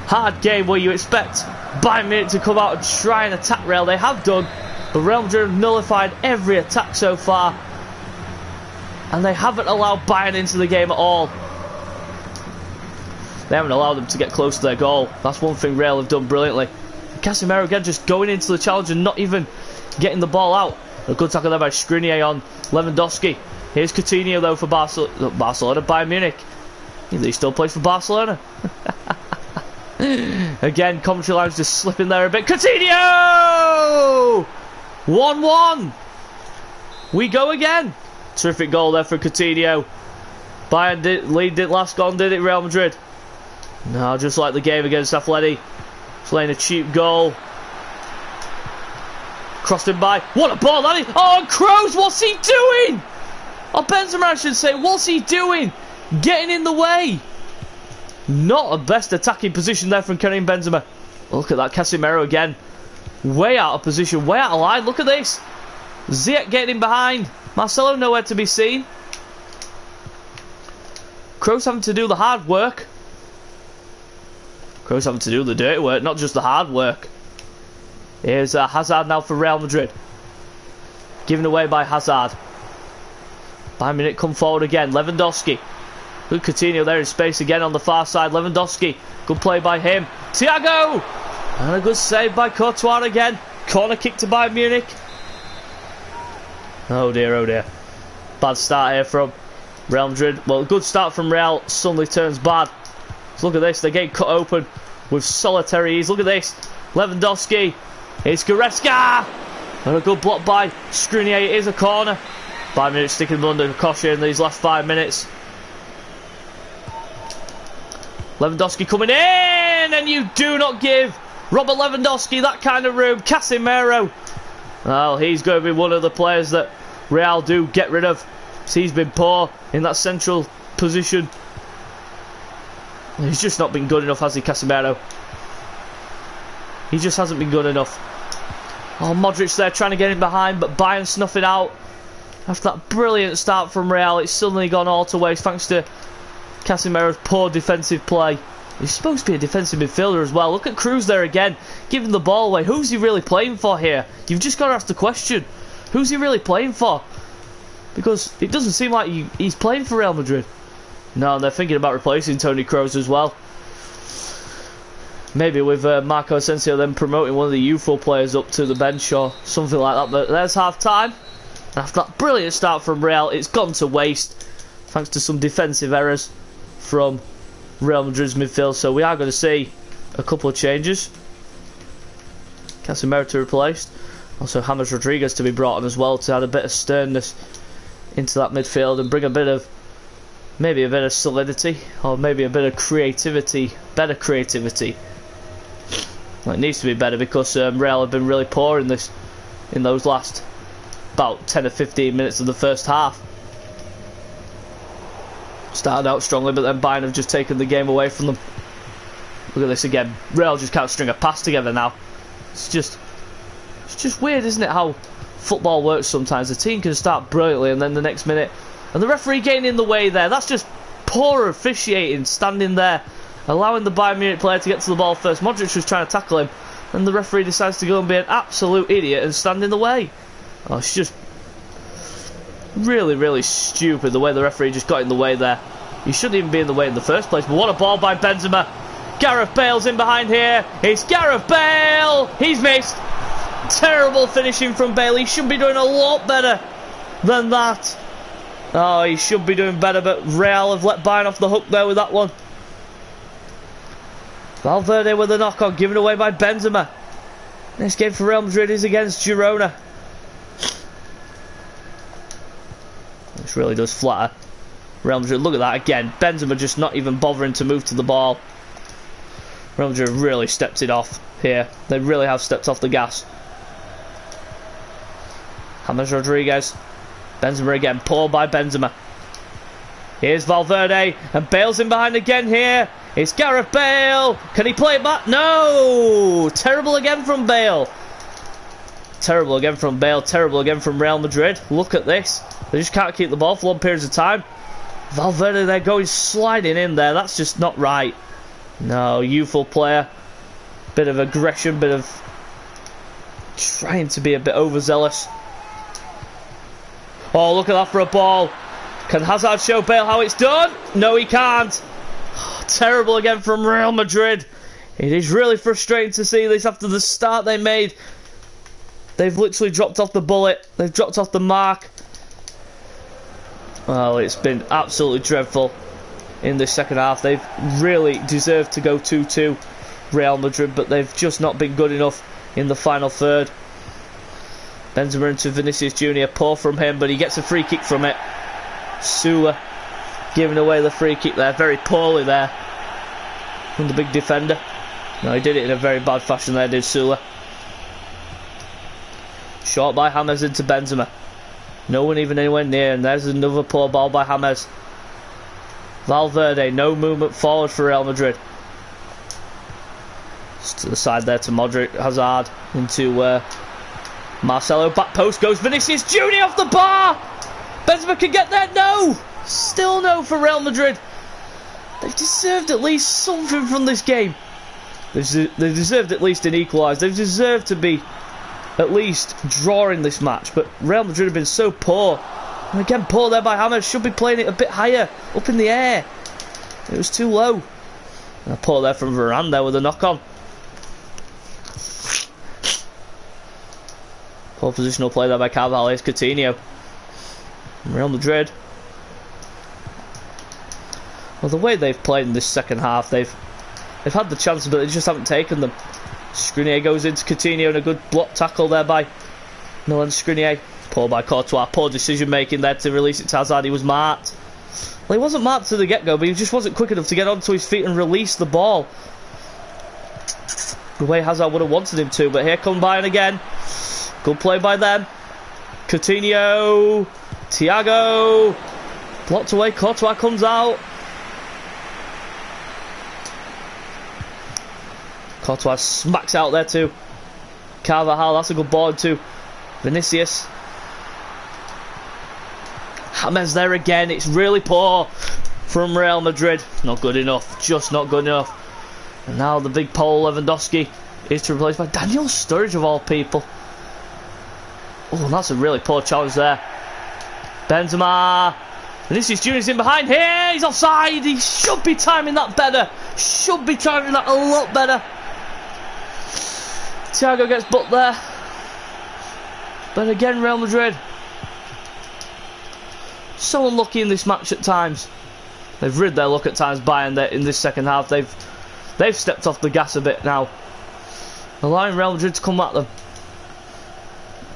hard game where you expect Bayern Munich to come out and try and attack Real. They have done, but Real Madrid have nullified every attack so far, and they haven't allowed Bayern into the game at all. They haven't allowed them to get close to their goal. That's one thing Real have done brilliantly. Casemiro again just going into the challenge and not even getting the ball out. A good tackle there by Skriniar on Lewandowski. Here's Coutinho though for Barcelona, Bayern Munich. He still plays for Barcelona. Again, commentary line's just slipping there a bit. Coutinho! 1-1. We go again. Terrific goal there for Coutinho. Bayern didn't last gone, did it, Real Madrid? No, just like the game against Athletic. Playing a cheap goal. Crossed him by. What a ball that is! Oh, and Kroos, what's he doing? Oh, Benzema, I should say. What's he doing? Getting in the way. Not a best attacking position there from Karim Benzema. Look at that, Casemiro again. Way out of position, way out of line. Look at this. Ziyech getting in behind. Marcelo nowhere to be seen. Kroos having to do the hard work. Kroos having to do the dirty work, not just the hard work. Here's Hazard now for Real Madrid. Given away by Hazard. Bayern Munich come forward again. Lewandowski. Good Coutinho there in space again on the far side. Lewandowski. Good play by him. Thiago! And a good save by Courtois again. Corner kick to Bayern Munich. Oh dear, oh dear. Bad start here from Real Madrid. Well, good start from Real suddenly turns bad. So look at this. They're getting cut open with solitary ease. Look at this. Lewandowski. It's Goretzka. And a good block by Skriniar. It is a corner. Bayern Munich sticking them under caution in these last 5 minutes. Lewandowski coming in, and you do not give Robert Lewandowski that kind of room. Casemiro. Well, he's going to be one of the players that Real do get rid of. So he's been poor in that central position. He's just not been good enough, has he, Casemiro? He just hasn't been good enough. Oh, Modric there trying to get in behind, but Bayern snuffing out. After that brilliant start from Real, it's suddenly gone all to waste thanks to Casemiro's poor defensive play. He's supposed to be a defensive midfielder as well. Look at Kroos there again, giving the ball away. Who's he really playing for here? You've just got to ask the question. Who's he really playing for? Because it doesn't seem like he's playing for Real Madrid. No, they're thinking about replacing Toni Kroos as well. Maybe with Marco Asensio then promoting one of the youthful players up to the bench or something like that. But there's half time. After that brilliant start from Real, it's gone to waste thanks to some defensive errors from Real Madrid's midfield. So we are going to see a couple of changes. Casemiro to replace. Also James Rodriguez to be brought on as well to add a bit of sternness into that midfield and bring a bit of, maybe a bit of solidity or maybe a bit of creativity, better creativity. Well, it needs to be better because Real have been really poor in those last about 10 or 15 minutes of the first half. Started out strongly, but then Bayern have just taken the game away from them. Look at this again. Real just can't string a pass together now. It's just weird, isn't it, how football works sometimes. The team can start brilliantly and then the next minute, and the referee getting in the way there. That's just poor officiating, standing there, allowing the Bayern Munich player to get to the ball first. Modric was trying to tackle him, and the referee decides to go and be an absolute idiot and stand in the way. Oh, it's just really, really stupid the way the referee just got in the way there. He shouldn't even be in the way in the first place. But what a ball by Benzema. Gareth Bale's in behind here. It's Gareth Bale. He's missed. Terrible finishing from Bale. He should be doing a lot better than that. Oh, he should be doing better, but Real have let Bayern off the hook there with that one. Valverde with a knock-on, given away by Benzema. Next game for Real Madrid is against Girona. This really does flatter Real Madrid. Look at that again. Benzema just not even bothering to move to the ball. Real Madrid really stepped it off here. They really have stepped off the gas. James Rodriguez. Benzema again. Poor by Benzema. Here's Valverde. And Bale's in behind again here. It's Gareth Bale. Can he play it back? No! Terrible again from Bale. Terrible again from Bale. Terrible again from Real Madrid. Look at this. They just can't keep the ball for long periods of time. Valverde, they're going sliding in there. That's just not right. No, youthful player. Bit of aggression, bit of trying to be a bit overzealous. Oh, look at that for a ball. Can Hazard show Bale how it's done? No, he can't. Oh, terrible again from Real Madrid. It is really frustrating to see this after the start they made. They've literally dropped off the bullet. They've dropped off the mark. Well, it's been absolutely dreadful in this second half. They've really deserved to go 2-2, Real Madrid, but they've just not been good enough in the final third. Benzema into Vinicius Jr. Poor from him, but he gets a free kick from it. Sula giving away the free kick there, very poorly there from the big defender. No, he did it in a very bad fashion there, did Sula. Short by James into Benzema. No one even anywhere near, and there's another poor ball by James. Valverde, no movement forward for Real Madrid. Just to the side there to Modric, Hazard into Marcelo, back post goes Vinicius Jr. off the bar. Benzema can get there, no! Still no for Real Madrid. They've deserved at least something from this game. They've deserved at least an equaliser. They've deserved to be at least drawing this match, but Real Madrid have been so poor. And again, poor there by James. Should be playing it a bit higher, up in the air. It was too low. And a poor there from Varane there with a knock-on. Poor positional play there by Carvalho. It's Coutinho. Real Madrid. Well, the way they've played in this second half, they've had the chances, but they just haven't taken them. Skriniar goes into Coutinho and a good block tackle there by Milan Skriniar. Poor by Courtois. Poor decision making there to release it to Hazard. He was marked. Well, he wasn't marked to the get-go, but he just wasn't quick enough to get onto his feet and release the ball the way Hazard would have wanted him to. But here come Bayern again. Good play by them. Coutinho. Thiago. Blocked away. Courtois comes out. Courtois smacks out there too. Carvajal, that's a good ball to Vinicius. James there again. It's really poor from Real Madrid. Not good enough. Just not good enough. And now the big Paul Lewandowski is to replace by Daniel Sturridge of all people. Oh, that's a really poor challenge there. Benzema. Vinicius Jr.'s in behind here. He's offside. He should be timing that better. Should be timing that a lot better. Thiago gets booked there. But again, Real Madrid. So unlucky in this match at times. They've rid their luck at times. Bayern in this second half. They've stepped off the gas a bit now, allowing Real Madrid to come at them.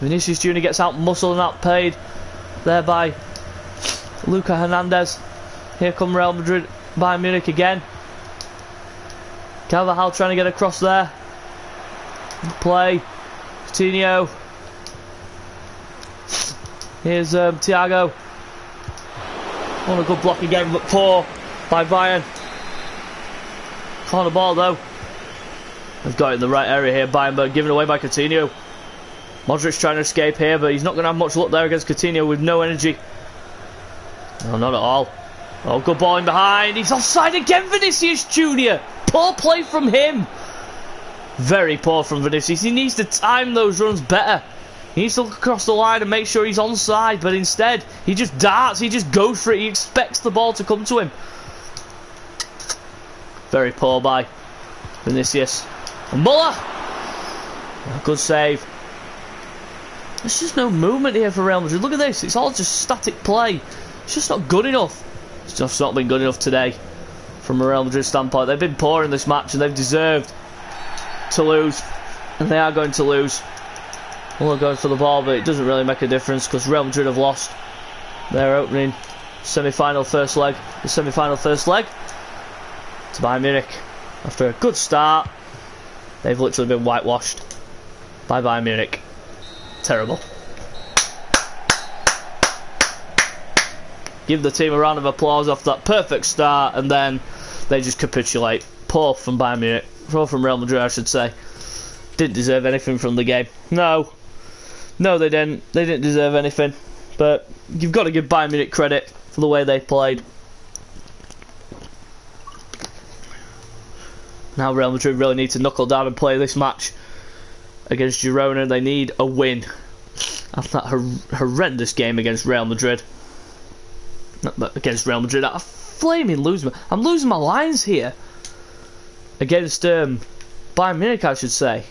Vinicius Jr. gets out muscled and outpaid there by Luca Hernandez. Here come Real Madrid, Bayern Munich again. Carvajal trying to get across there. Play. Coutinho. Here's Thiago. On a good block again, but poor by Bayern. Corner ball though. They've got it in the right area here. Bayern given away by Coutinho. Modric trying to escape here, but he's not going to have much luck there against Coutinho with no energy. No, not at all. Oh, good ball in behind. He's offside again, Vinicius Jr. Poor play from him. Very poor from Vinicius. He needs to time those runs better. He needs to look across the line and make sure he's onside, but instead, he just darts. He just goes for it. He expects the ball to come to him. Very poor by Vinicius. And Muller. Good save. There's just no movement here for Real Madrid. Look at this. It's all just static play. It's just not good enough. It's just not been good enough today from a Real Madrid standpoint. They've been poor in this match and they've deserved to lose. And they are going to lose. Muller going for the ball, but it doesn't really make a difference because Real Madrid have lost their opening semi-final first leg. The semi-final first leg to Bayern Munich. After a good start, they've literally been whitewashed by Bayern Munich. Terrible. Give the team a round of applause off that perfect start, and then they just capitulate. Poor from Bayern Munich. Poor from Real Madrid, I should say. Didn't deserve anything from the game. No, they didn't. They didn't deserve anything. But you've got to give Bayern Munich credit for the way they played. Now Real Madrid really need to knuckle down and play this match against Girona. They need a win after that horrendous game against Real Madrid. Not against Real Madrid. I'm flaming losing. I'm losing my lines here. Against Bayern Munich, I should say.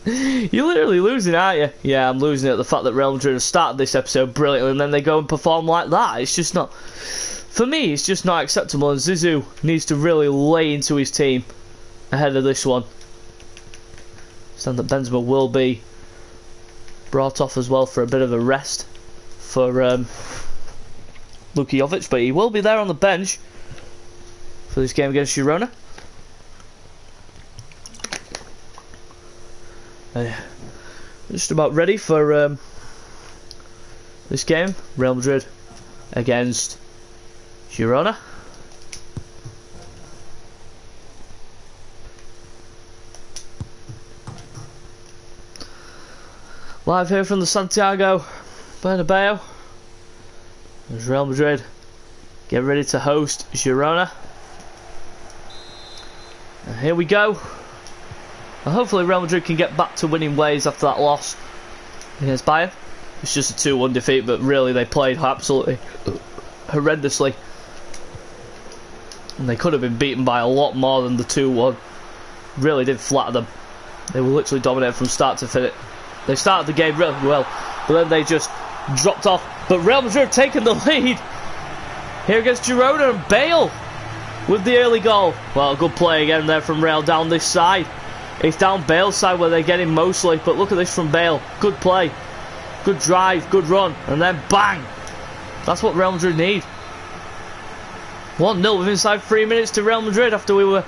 You're literally losing, aren't you? Yeah, I'm losing it at the fact that Real Madrid have started this episode brilliantly and then they go and perform like that. It's just not... For me, it's just not acceptable, and Zizou needs to really lay into his team ahead of this one. Stand that Benzema will be brought off as well for a bit of a rest for Luka Jovic, but he will be there on the bench for this game against Girona. Just about ready for this game, Real Madrid against Girona. Live here from the Santiago Bernabeu. There's Real Madrid get ready to host Girona. And here we go. And hopefully Real Madrid can get back to winning ways after that loss against Bayern. It's just a 2-1 defeat, but really they played absolutely horrendously. And they could have been beaten by a lot more than the 2-1. Really did flatter them. They were literally dominated from start to finish. They started the game really well, but then they just dropped off. But Real Madrid have taken the lead here against Girona, and Bale with the early goal. Well, good play again there from Real down this side. It's down Bale's side where they're getting mostly, but look at this from Bale. Good play, good drive, good run, and then bang. That's what Real Madrid need. 1-0 within inside 3 minutes to Real Madrid after we were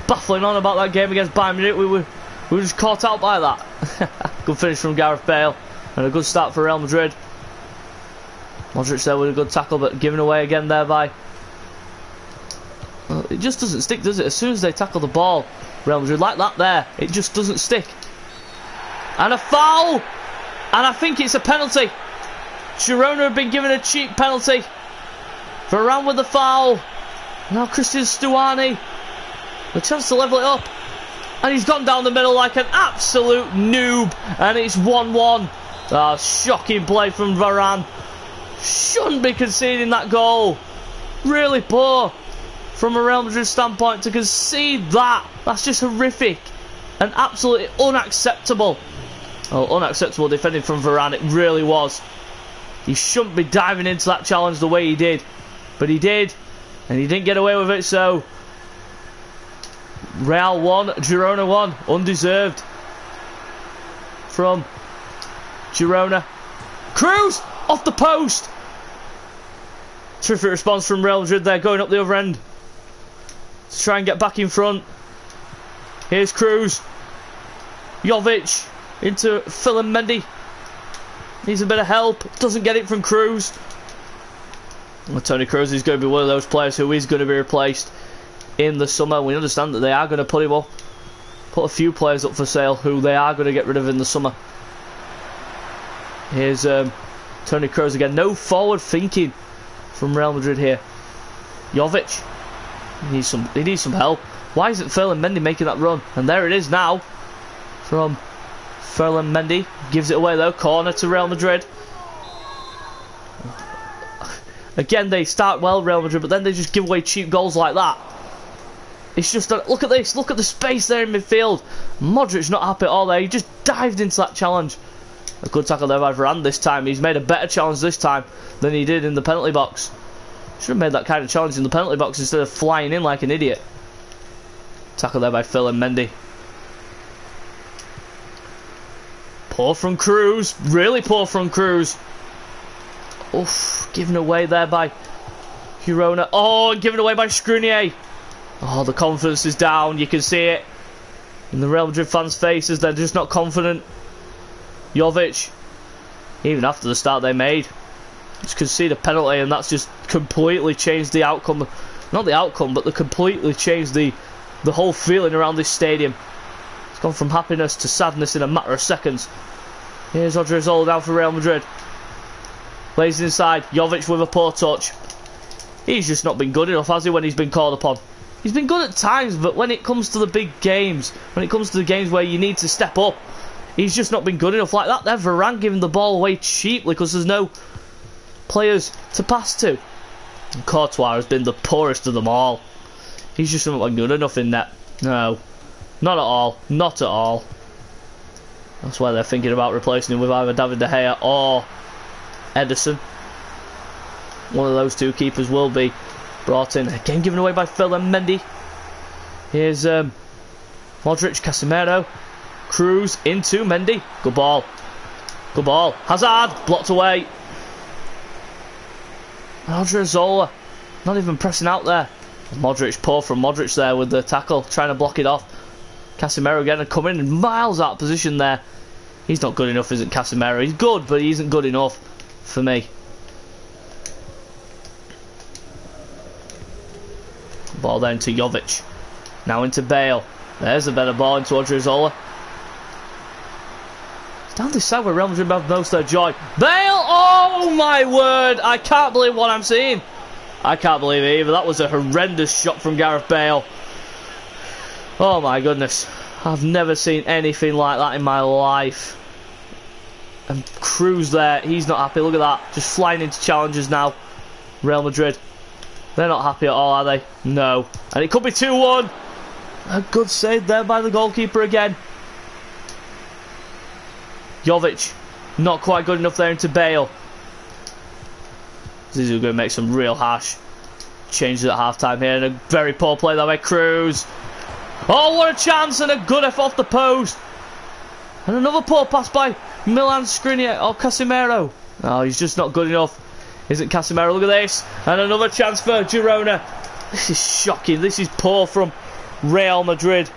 baffling on about that game against Bayern Munich. We were just caught out by that. Good finish from Gareth Bale and a good start for Real Madrid. Modric there with a good tackle, but given away again there by... Well, it just doesn't stick, does it? As soon as they tackle the ball, Real Madrid, like that there, it just doesn't stick. And a foul! And I think it's a penalty. Girona have been given a cheap penalty. Varane with the foul. Now Christian Stuani. The chance to level it up. And he's gone down the middle like an absolute noob. And it's 1-1. Oh, shocking play from Varane. Shouldn't be conceding that goal. Really poor from a Real Madrid standpoint to concede that. That's just horrific. And absolutely unacceptable. Oh, unacceptable defending from Varane. It really was. He shouldn't be diving into that challenge the way he did. But he did. And he didn't get away with it, so... Real 1, Girona 1. Undeserved. From Girona. Cruz! Off the post! Terrific response from Real Madrid there, going up the other end. To try and get back in front. Here's Cruz. Jovic into Philip Mendy. Needs a bit of help. Doesn't get it from Cruz. Well, Toni Kroos is going to be one of those players who is going to be replaced in the summer. We understand that they are going to put him up, put a few players up for sale who they are going to get rid of in the summer. Here's Toni Kroos again. No forward thinking from Real Madrid here. Jovic, he needs some help. Why isn't Ferland Mendy making that run? And there it is now from Ferland Mendy. Gives it away though. Corner to Real Madrid. Again, they start well, Real Madrid, but then they just give away cheap goals like that. It's just look at this. Look at the space there in midfield. Modric's not happy at all there. He just dived into that challenge. A good tackle there by Varane this time. He's made a better challenge this time than he did in the penalty box. Should have made that kind of challenge in the penalty box instead of flying in like an idiot. Tackle there by Ferland Mendy. Poor from Kroos. Really poor from Kroos. Oof. Given away there by Girona. Oh, and given away by Skriniar. Oh, the confidence is down. You can see it in the Real Madrid fans' faces. They're just not confident. Jovic, even after the start they made, just concede a penalty, and that's just completely changed the outcome. Not the outcome, but they completely changed the whole feeling around this stadium. It's gone from happiness to sadness in a matter of seconds. Here's Odriozola down for Real Madrid. Plays inside. Jovic with a poor touch. He's just not been good enough, has he, when he's been called upon? He's been good at times, but when it comes to the big games, when it comes to the games where you need to step up, he's just not been good enough like that. There, Varane giving the ball away cheaply because there's no players to pass to. And Courtois has been the poorest of them all. He's just not been good enough in net. No, not at all. Not at all. That's why they're thinking about replacing him with either David De Gea or Ederson. One of those two keepers will be brought in. Again given away by Ferland Mendy. Here's Modric, Casemiro, Kroos into Mendy. Good ball. Good ball. Hazard blocked away. Odriozola not even pressing out there. Modric, poor from Modric there with the tackle, trying to block it off. Casemiro again and coming in miles out of position there. He's not good enough, isn't Casemiro? He's good, but he isn't good enough for me. Ball down to Jovic. Now into Bale. There's a better ball into Odriozola. It's down this side where Real Madrid have most of their joy. Bale! Oh my word! I can't believe what I'm seeing. I can't believe it either. That was a horrendous shot from Gareth Bale. Oh my goodness. I've never seen anything like that in my life. And Kroos there, he's not happy. Look at that. Just flying into challenges now. Real Madrid. They're not happy at all, are they? No. And it could be 2-1. A good save there by the goalkeeper again. Jovic. Not quite good enough there into Bale. Zizou going to make some real harsh changes at half-time here. And a very poor play that way. Kroos. Oh, what a chance, and a good F off the post. And another poor pass by Milan Skriniar or Casemiro. Oh, he's just not good enough. Isn't Casemiro? Look at this. And another chance for Girona. This is shocking. This is poor from Real Madrid.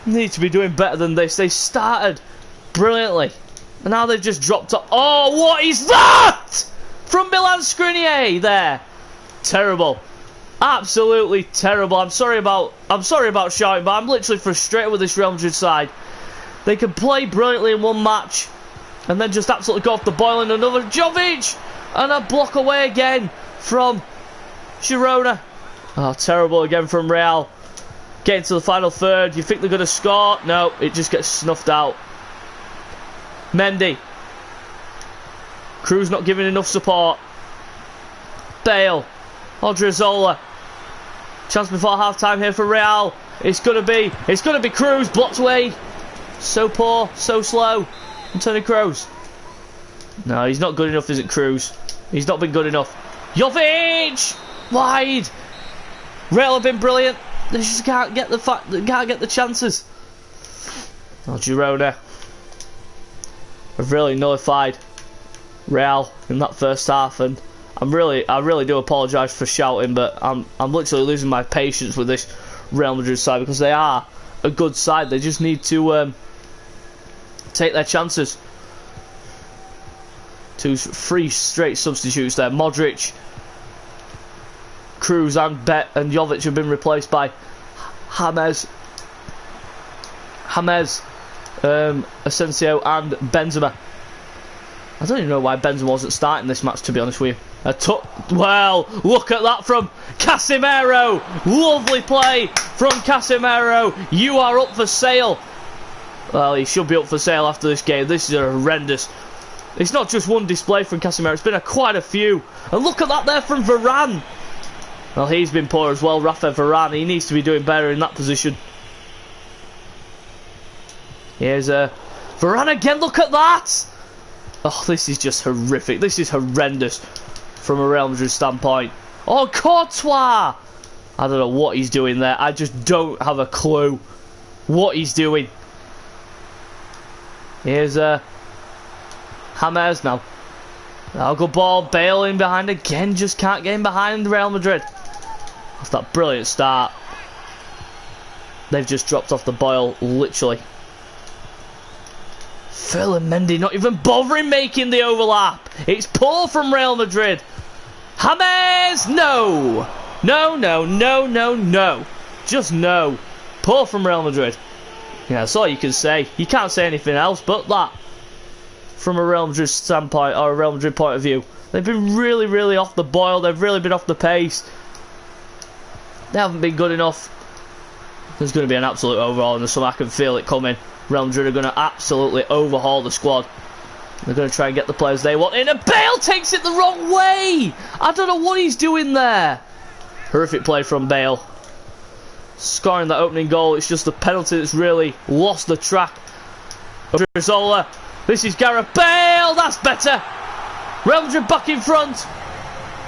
Need to be doing better than this. They started brilliantly, and now they've just dropped off. Oh, what is that? From Milan Skriniar there. Terrible. Absolutely terrible. I'm sorry about shouting, but I'm literally frustrated with this Real Madrid side. They can play brilliantly in one match and then just absolutely go off the boil in another. Jovic! And a block away again from Girona. Oh, terrible again from Real. Getting to the final third. You think they're going to score? No, it just gets snuffed out. Mendy. Kroos not giving enough support. Bale. Odriozola. Chance before half time here for Real. It's gonna be Kroos, blocked away. So poor, so slow. And Toni Kroos. No, he's not good enough, is it, Kroos? He's not been good enough. Jovic! Wide! Real have been brilliant. They just can't get the chances. Oh, Girona have really nullified Real in that first half, and I really do apologise for shouting, but I'm literally losing my patience with this Real Madrid side because they are a good side. They just need to take their chances. 3 straight substitutes there. Modric, Cruz and Jovic have been replaced by James, Asensio and Benzema. I don't even know why Benzema wasn't starting this match, to be honest with you. Well, look at that from Casemiro. Lovely play from Casemiro. You are up for sale. Well, he should be up for sale after this game. This is horrendous. It's not just one display from Casemiro. It's been quite a few. And look at that there from Varane. Well, he's been poor as well, Rafa Varane. He needs to be doing better in that position. Here's Varane again. Look at that. Oh, this is just horrific. This is horrendous from a Real Madrid standpoint. Oh, Courtois! I don't know what he's doing there. I just don't have a clue what he's doing. Here's James now. Now good ball. Bale in behind again. Just can't get in behind Real Madrid. That's that brilliant start. They've just dropped off the boil, literally. Phil and Mendy not even bothering making the overlap. It's poor from Real Madrid. James! No! No, no, no, no, no. Just no. Poor from Real Madrid. Yeah, that's all you can say. You can't say anything else but that. From a Real Madrid standpoint, or a Real Madrid point of view. They've been really, really off the boil. They've really been off the pace. They haven't been good enough. There's going to be an absolute overhaul in the summer. I can feel it coming. Real Madrid are going to absolutely overhaul the squad. They're going to try and get the players they want in, and Bale takes it the wrong way. I don't know what he's doing there. Horrific play from Bale. Scoring that opening goal, it's just the penalty that's really lost the track. Zola. This is Gareth Bale. That's better. Real Madrid back in front,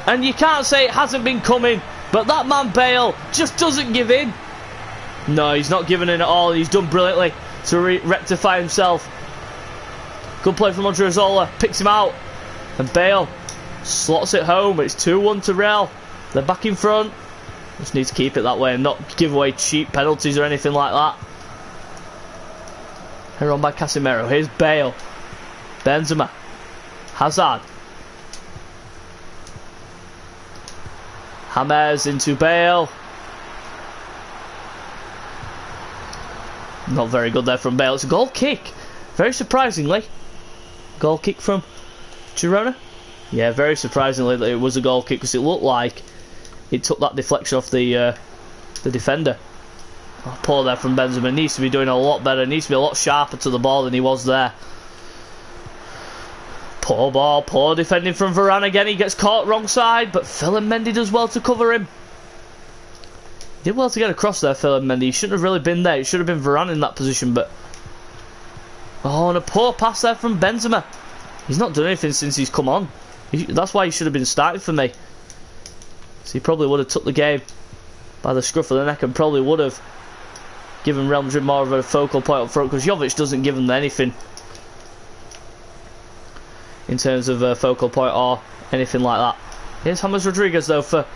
and you can't say it hasn't been coming, but that man Bale just doesn't give in. No, he's not giving in at all. He's done brilliantly to rectify himself. Good play from Zola. Picks him out. And Bale slots it home. It's 2-1 to Real. They're back in front. Just need to keep it that way and not give away cheap penalties or anything like that. Here on by Casemiro. Here's Bale. Benzema. Hazard. James into Bale. Not very good there from Bale. It's a goal kick. Very surprisingly. Goal kick from Girona. Yeah, very surprisingly that it was a goal kick, because it looked like it took that deflection off the defender. Oh, poor there from Benzema. Needs to be doing a lot better. Needs to be a lot sharper to the ball than he was there. Poor ball. Poor defending from Varane again. He gets caught wrong side, but Phil and Mendy does well to cover him. He did well to get across there, Phil and Mendy. He shouldn't have really been there. It should have been Varane in that position, but... Oh, and a poor pass there from Benzema. He's not done anything since he's come on. That's why he should have been starting for me. So he probably would have took the game by the scruff of the neck and probably would have given Real Madrid more of a focal point up front, because Jovic doesn't give them anything in terms of a focal point or anything like that. Here's James Rodriguez though for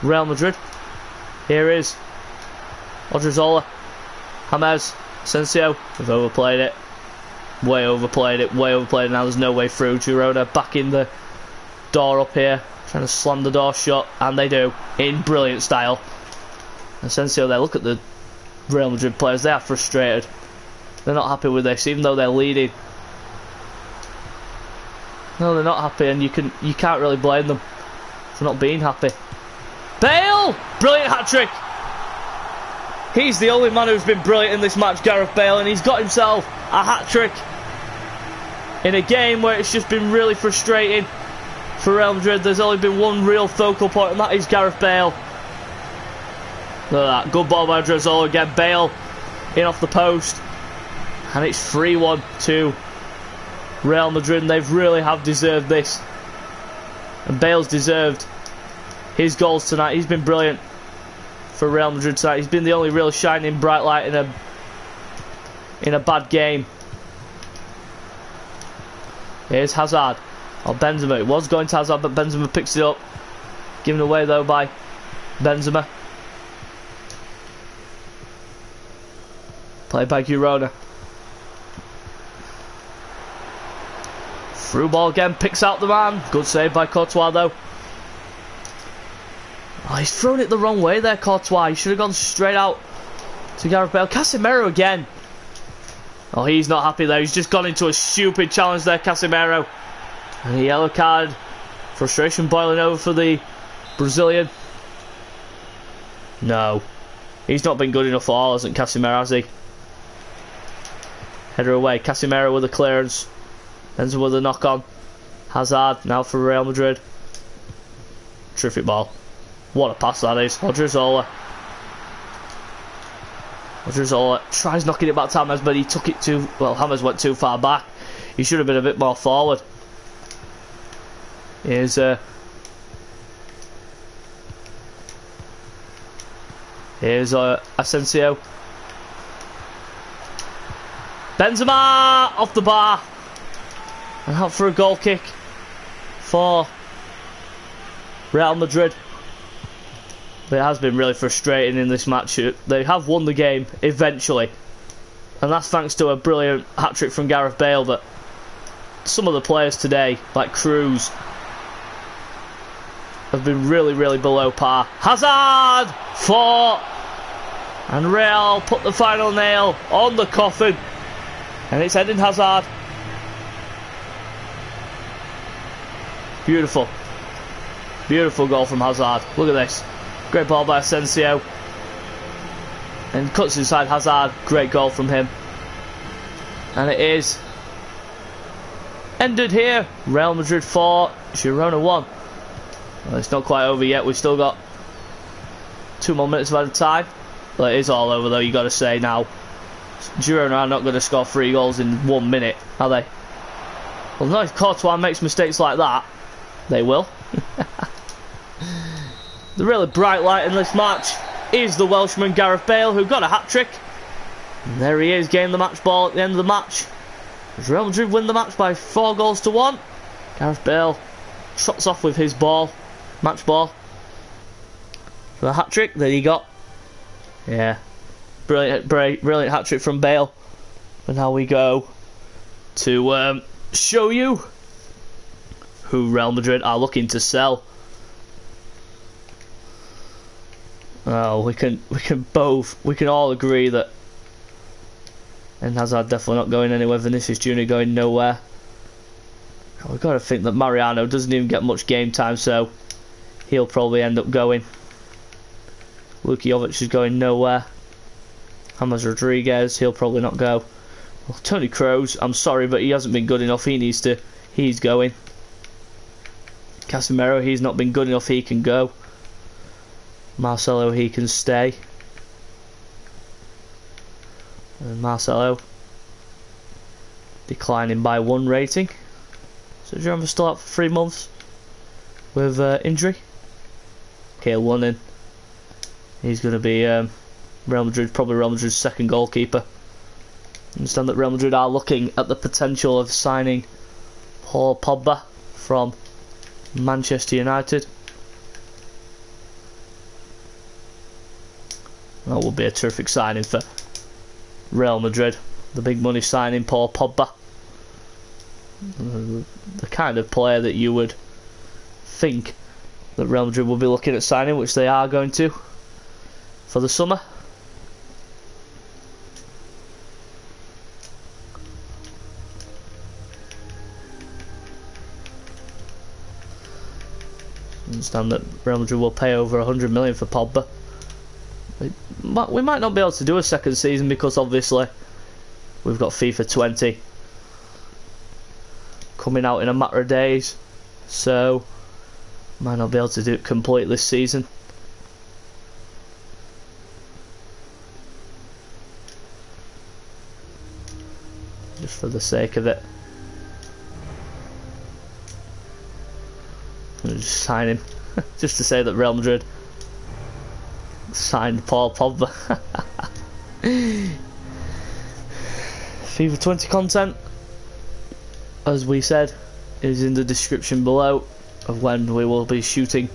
Real Madrid. Here is Odriozola. James. Asensio. They've overplayed it. Way overplayed it. Way overplayed it. Now there's no way through. Girona back in the door up here. Trying to slam the door shut. And they do. In brilliant style. Asensio there. Look at the Real Madrid players. They are frustrated. They're not happy with this, even though they're leading. No, they're not happy, and you can't really blame them for not being happy. Bale! Brilliant hat-trick! He's the only man who's been brilliant in this match, Gareth Bale, and he's got himself a hat-trick in a game where it's just been really frustrating for Real Madrid. There's only been one real focal point, and that is Gareth Bale. Look at that. Good ball by Odriozola again. Bale in off the post. And it's 3-1 to Real Madrid, and they really have deserved this. And Bale's deserved his goals tonight. He's been brilliant for Real Madrid tonight. He's been the only real shining bright light in a bad game. Here's Hazard. Oh, Benzema. It was going to Hazard, but Benzema picks it up. Given away though by Benzema. Played by Girona. Through ball again, picks out the man. Good save by Courtois though. Oh, he's thrown it the wrong way there, Courtois. He should have gone straight out to Gareth Bale. Casemiro again. Oh, he's not happy there. He's just gone into a stupid challenge there, Casemiro. And a yellow card. Frustration boiling over for the Brazilian. No. He's not been good enough at all, hasn't Casemiro, has he? Header away. Casemiro with a clearance. Ends with a knock on. Hazard now for Real Madrid. Terrific ball. What a pass that is. Odriozola. Odriozola tries knocking it back to James, but he took it too... Well, James went too far back. He should have been a bit more forward. Here's Asensio. Benzema off the bar. And out for a goal kick for Real Madrid. But it has been really frustrating in this match. They have won the game eventually, and that's thanks to a brilliant hat-trick from Gareth Bale. But some of the players today, like Cruz, have been really, really below par. Hazard! 4! And Real put the final nail on the coffin. And it's Eden Hazard. Beautiful. Beautiful goal from Hazard. Look at this. Great ball by Asensio. And cuts inside Hazard. Great goal from him. And it is ended here. Real Madrid 4, Girona 1. Well, it's not quite over yet. We've still got 2 more minutes of added time. Well, it is all over though, you got to say now. Girona are not going to score 3 goals in 1 minute, are they? Well, no, if Courtois makes mistakes like that, they will. The really bright light in this match is the Welshman Gareth Bale, who got a hat-trick. And there he is, getting the match ball at the end of the match. As Real Madrid win the match by 4 goals to 1. Gareth Bale trots off with his ball, match ball. For the hat-trick that he got. Yeah, brilliant hat-trick from Bale. And now we go to show you who Real Madrid are looking to sell. Oh, we can all agree that Eden Hazard definitely not going anywhere. Vinicius Junior going nowhere. We've got to think that Mariano doesn't even get much game time, so he'll probably end up going. Luka Jovic is going nowhere. James Rodriguez, he'll probably not go. Well, Toni Kroos, I'm sorry, but he hasn't been good enough. He's going. Casemiro, he's not been good enough. He can go. Marcelo, he can stay. And Marcelo declining by 1 rating. So do you remember still out for 3 months with injury? Kale Lunnan. He's going to be probably Real Madrid's second goalkeeper. Understand that Real Madrid are looking at the potential of signing Paul Pogba from Manchester United. That would be a terrific signing for Real Madrid. The big money signing, Paul Pogba. The kind of player that you would think that Real Madrid will be looking at signing, which they are going to for the summer. Understand that Real Madrid will pay over 100 million for Pogba. We might not be able to do a second season because obviously we've got FIFA 20 coming out in a matter of days, so might not be able to do it complete this season. Just for the sake of it. I'm just sign him. Just to say that Real Madrid signed Paul Pogba. FIFA 20 content, as we said, is in the description below of when we will be shooting.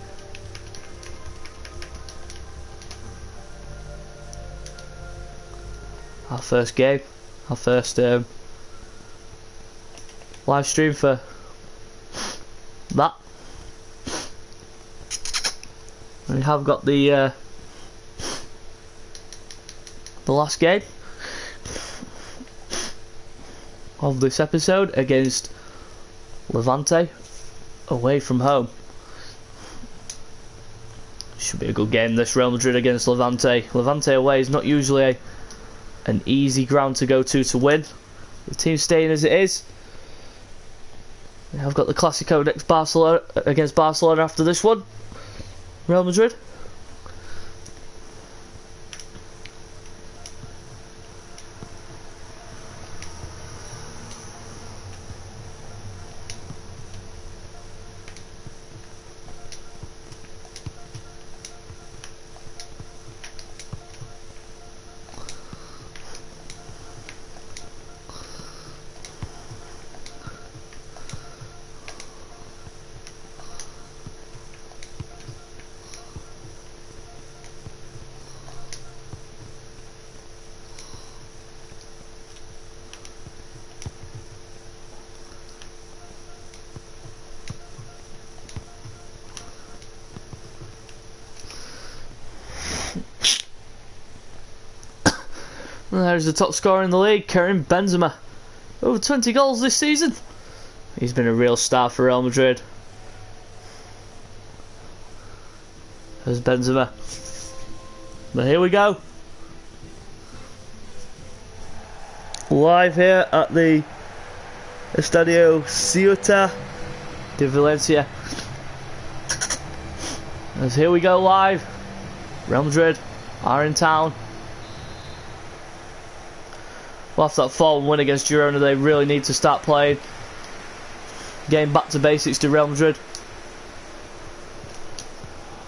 Our first game, our first live stream for that. We have got the last game of this episode against Levante away from home. Should be a good game, this. Real Madrid against Levante. Levante away is not usually an easy ground to go to win. The team staying as it is. I've got the Clásico next Barcelona against Barcelona after this one. Real Madrid. There's the top scorer in the league, Karim Benzema. Over 20 goals this season. He's been a real star for Real Madrid. There's Benzema. But here we go. Live here at the Estadio Ceuta de Valencia. As here we go live. Real Madrid are in town. Well, after that 4-1 win against Girona, they really need to start playing. Getting back to basics to Real Madrid.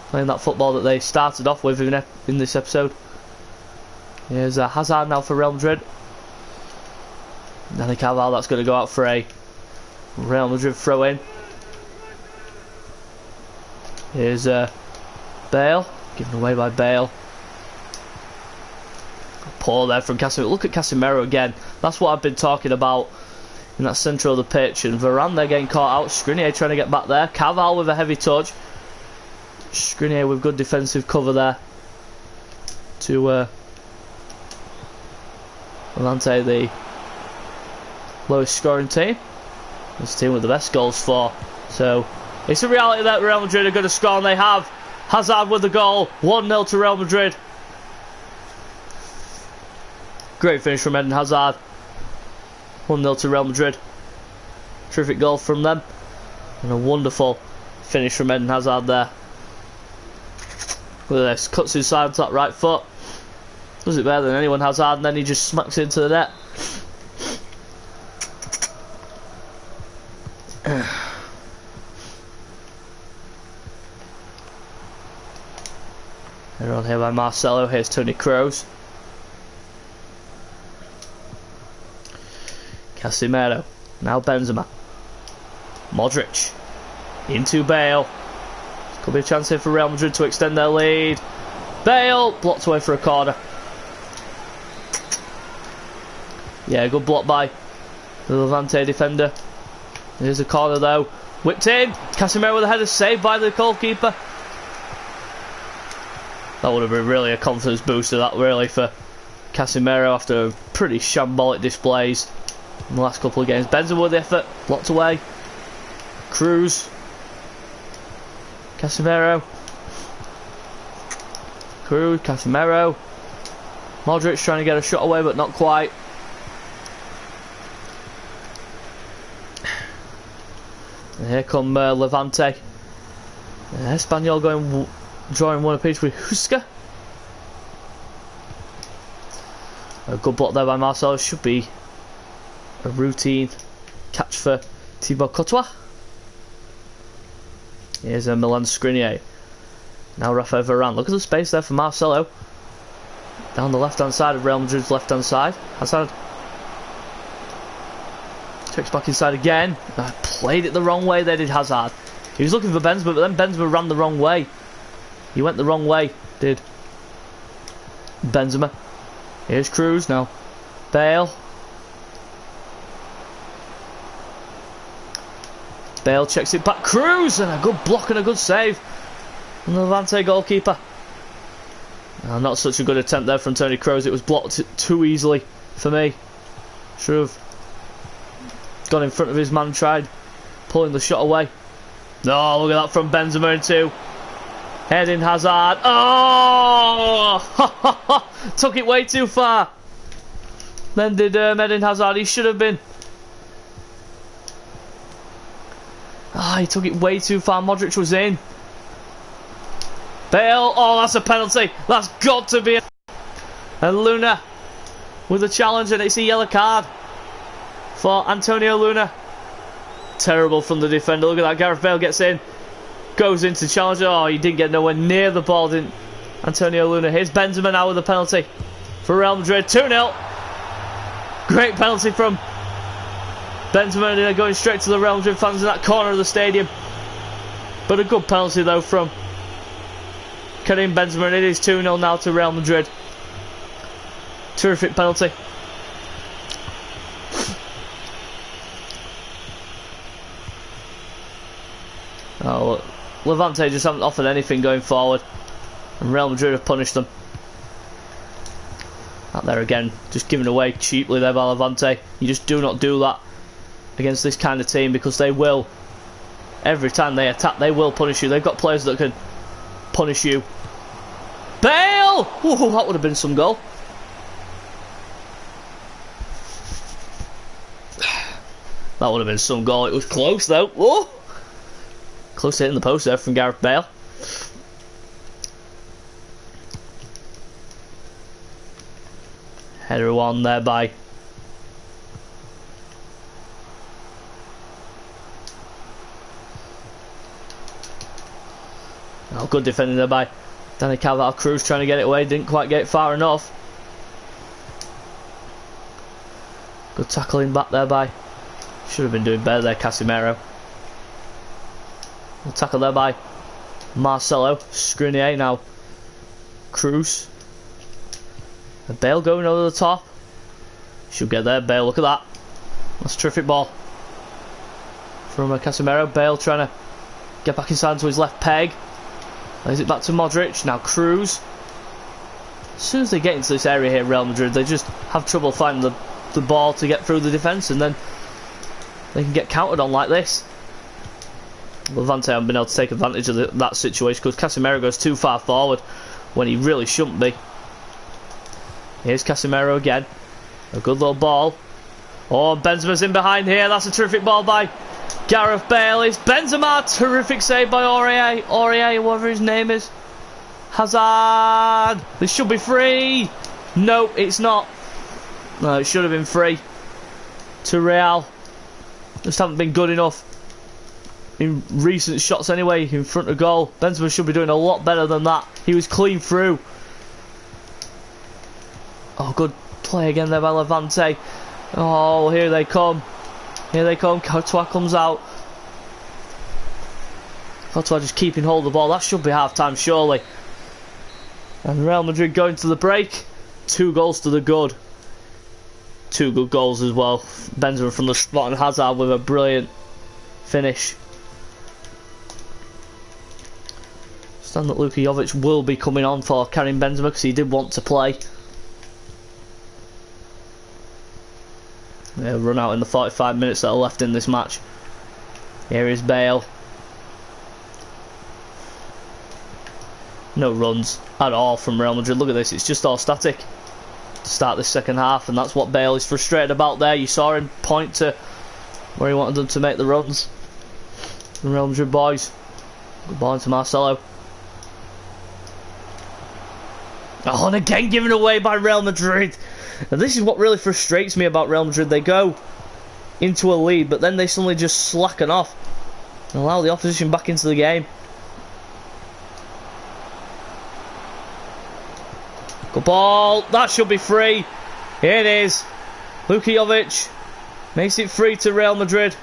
Playing that football that they started off with in this episode. Here's Hazard now for Real Madrid. Dani Carvajal, that's going to go out for a Real Madrid throw in. Here's Bale, given away by Bale. Poor there from Casemiro. Look at Casemiro again. That's what I've been talking about in that centre of the pitch. And Varane, they're getting caught out. Skriniar trying to get back there. Carvajal with a heavy touch. Skriniar with good defensive cover there to Levante, the lowest scoring team. This team with the best goals for. So it's a reality that Real Madrid are going to score, and they have. Hazard with the goal. 1-0 to Real Madrid. Great finish from Eden Hazard. 1-0 to Real Madrid. Terrific goal from them. And a wonderful finish from Eden Hazard there. Look at this. Cuts inside to that right foot. Does it better than anyone, Hazard, and then he just smacks it into the net. They're on here by Marcelo. Here's Toni Kroos. Casemiro, now Benzema, Modric, into Bale. Could be a chance here for Real Madrid to extend their lead. Bale, blocked away for a corner. Yeah, good block by the Levante defender. Here's a corner though, whipped in. Casemiro with a header, saved by the goalkeeper. That would have been really a confidence booster, that really, for Casemiro after pretty shambolic displays in the last couple of games. Benzema with the effort, blocked away. Kroos, Casemiro, Kroos, Casemiro. Modric trying to get a shot away, but not quite. And here come Levante. Espanyol going drawing one apiece with Huska. A good block there by Marcelo. Should be a routine catch for Thibaut Courtois. Here's a Milan Skriniar. Now Rafael Varane. Look at the space there for Marcelo. Down the left hand side of Real Madrid's left hand side. Hazard checks back inside again. Played it the wrong way, they did, Hazard. He was looking for Benzema, but then Benzema ran the wrong way. He went the wrong way, did Benzema. Here's Kroos now. Bale. Bale checks it back. Kroos! And a good block and a good save And the Levante goalkeeper. Not such a good attempt there from Toni Kroos. It was blocked too easily for me. Should have gone in front of his man, tried pulling the shot away. No, look at that from Benzema into Eden Hazard. Oh! Took it way too far. Then did Eden Hazard. He should have been. He took it way too far. Modric was in. Bale. Oh, that's a penalty. That's got to be. And Luna with a challenge, and it's a yellow card for Antonio Luna. Terrible from the defender. Look at that. Gareth Bale gets in. Goes into challenge. Oh, he didn't get nowhere near the ball, didn't Antonio Luna. Here's Benzema now with a penalty for Real Madrid. 2-0. Great penalty from Benzema, going straight to the Real Madrid fans in that corner of the stadium. But a good penalty though from Karim Benzema, and it is 2-0 now to Real Madrid. Terrific penalty. Oh, look. Levante just haven't offered anything going forward, and Real Madrid have punished them. Out there again, just given away cheaply there by Levante. You just do not do that against this kind of team, because they will, every time they attack, they will punish you. They've got players that can punish you. Bale! Ooh, that would have been some goal. That would have been some goal. It was close though. Whoa! Close to hitting the post there from Gareth Bale. Header one there by good defending there by Dani Carvajal-Cruz, trying to get it away, didn't quite get it far enough. Good tackling back there by, should have been doing better there, Casemiro. Good tackle there by Marcelo. Skriniar now. Cruz. And Bale going over the top. Should get there. Bale, look at that. That's a terrific ball from Casemiro. Bale trying to get back inside to his left peg. Lays it back to Modric. Now Cruz. As soon as they get into this area here, Real Madrid, they just have trouble finding the ball to get through the defence, and then they can get countered on like this. Levante haven't been able to take advantage of that situation, because Casemiro goes too far forward when he really shouldn't be. Here's Casemiro again. A good little ball. Oh, Benzema's in behind here. That's a terrific ball by Gareth Bale. It's Benzema. Terrific save by Aurier, whatever his name is. Hazard. This should be free. No, it's not. No, it should have been free to Real. Just haven't been good enough in recent shots anyway, in front of goal. Benzema should be doing a lot better than that. He was clean through. Oh, good play again there by Levante. Oh, here they come. Here they come. Courtois comes out. Courtois just keeping hold of the ball. That should be half time, surely. And Real Madrid going to the break. 2 goals to the good. 2 good goals as well. Benzema from the spot, and Hazard with a brilliant finish. Stand that Luka Jovic will be coming on for Karim Benzema, because he did want to play. They'll run out in the 45 minutes that are left in this match. Here is Bale. No runs at all from Real Madrid. Look at this, it's just all static to start this second half, and that's what Bale is frustrated about there. You saw him point to where he wanted them to make the runs. The Real Madrid boys. Good ball into Marcelo. Oh, and again given away by Real Madrid. And this is what really frustrates me about Real Madrid. They go into a lead, but then they suddenly just slacken off and allow the opposition back into the game. Good ball. That should be free. Here it is. Luka Jovic makes it free to Real Madrid.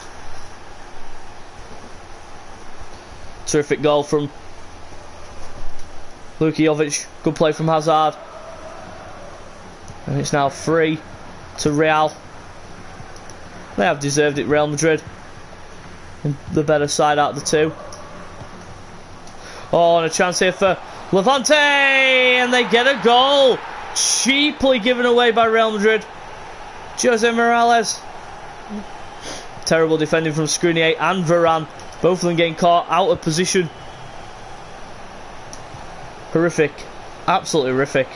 Terrific goal from Luka Jovic. Good play from Hazard. And it's now free to Real. They have deserved it, Real Madrid. And the better side out of the two. Oh, and a chance here for Levante, and they get a goal. Cheaply given away by Real Madrid. Jose Morales. Terrible defending from Skriniar and Varane. Both of them getting caught out of position. Horrific. Absolutely horrific.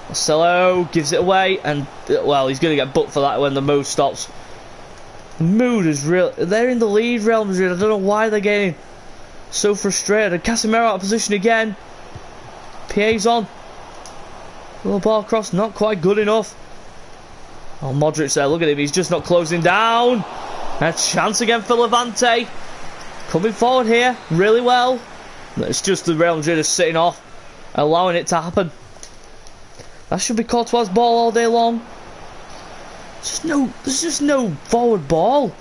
Marcelo gives it away, and well, he's going to get booked for that when the mood stops. The mood is real. They're in the lead, Real Madrid. I don't know why they're getting so frustrated. And Casemiro out of position again. Pié's on. Little ball across, not quite good enough. Oh, Modric there, look at him, he's just not closing down. A chance again for Levante. Coming forward here, really well. It's just the Real Madrid is sitting off, allowing it to happen. That should be Courtois' ball all day long. There's just no forward ball.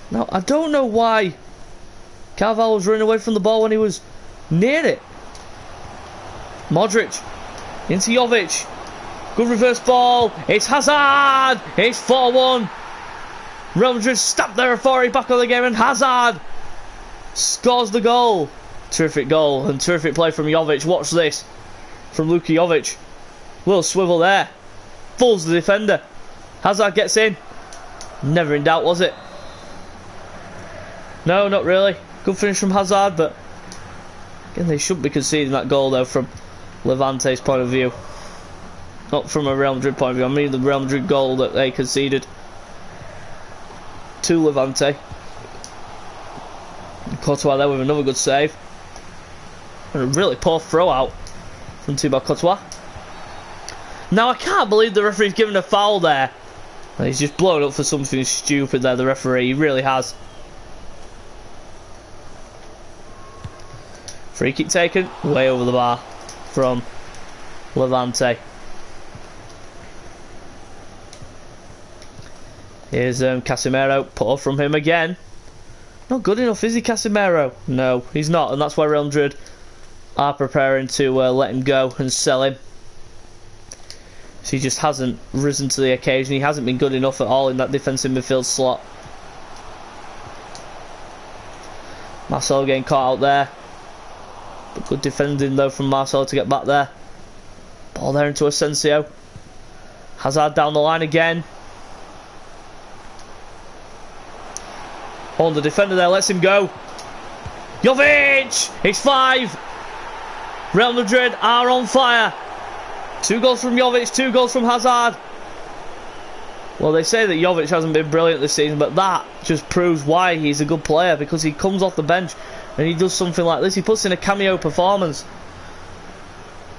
Now, I don't know why Carvalho was running away from the ball when he was near it. Modric into Jovic. Good reverse ball. It's Hazard. It's 4-1. Real Madrid stabbed their authority back on the game, and Hazard scores the goal. Terrific goal and terrific play from Jovic. Watch this from Luka Jovic. Little swivel there. Fools the defender. Hazard gets in. Never in doubt, was it? No, not really. Good finish from Hazard, but again, they shouldn't be conceding that goal though from Levante's point of view. Not from a Real Madrid point of view. I mean the Real Madrid goal that they conceded to Levante. And Courtois there with another good save. And a really poor throw out from Thibaut Courtois. Now I can't believe the referee's given a foul there. And he's just blown up for something stupid there, the referee. He really has. Free kick taken way over the bar from Levante. Here's Casemiro. Poor from him again. Not good enough, is he, Casemiro? No, he's not, and that's why Real Madrid are preparing to let him go and sell him. So he just hasn't risen to the occasion. He hasn't been good enough at all in that defensive midfield slot. Marcelo getting caught out there. But good defending though from Marcelo to get back there. Ball there into Asensio. Hazard down the line again. Oh, and the defender there lets him go. Jovic! It's 5. Real Madrid are on fire. 2 goals from Jovic, 2 goals from Hazard. Well, they say that Jovic hasn't been brilliant this season, but that just proves why he's a good player, because he comes off the bench and he does something like this. He puts in a cameo performance.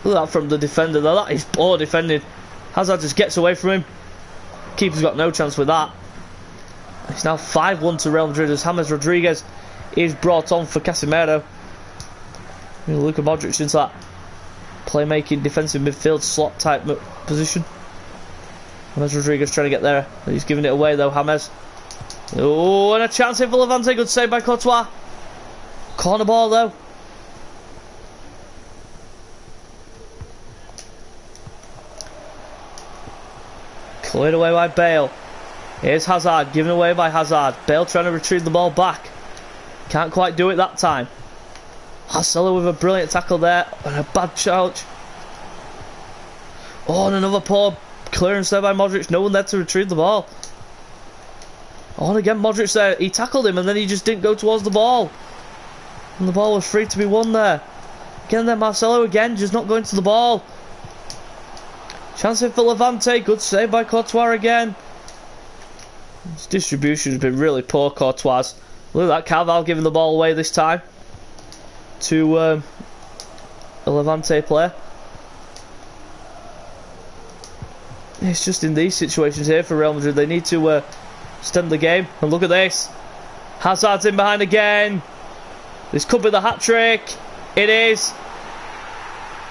Look at that from the defender there. That is poor defending. Hazard just gets away from him. Keeper's got no chance with that. It's now 5-1 to Real Madrid as James Rodriguez is brought on for Casemiro. Luka Modric into that playmaking defensive midfield slot type position. James Rodriguez trying to get there. He's giving it away though, James. Oh, and a chance here for Levante. Good save by Courtois. Corner ball though. Cleared away by Bale. Here's Hazard, given away by Hazard. Bale trying to retrieve the ball back. Can't quite do it that time. Marcelo with a brilliant tackle there, and a bad charge. Oh, and another poor clearance there by Modric. No one there to retrieve the ball. Oh, and again Modric there. He tackled him and then he just didn't go towards the ball. And the ball was free to be won there. Again there, Marcelo again, just not going to the ball. Chance here for Levante. Good save by Courtois again. His distribution has been really poor, Courtois. Look at that, Carvalho giving the ball away this time to a Levante player. It's just in these situations here for Real Madrid, they need to stem the game. And look at this. Hazard's in behind again. This could be the hat-trick. It is.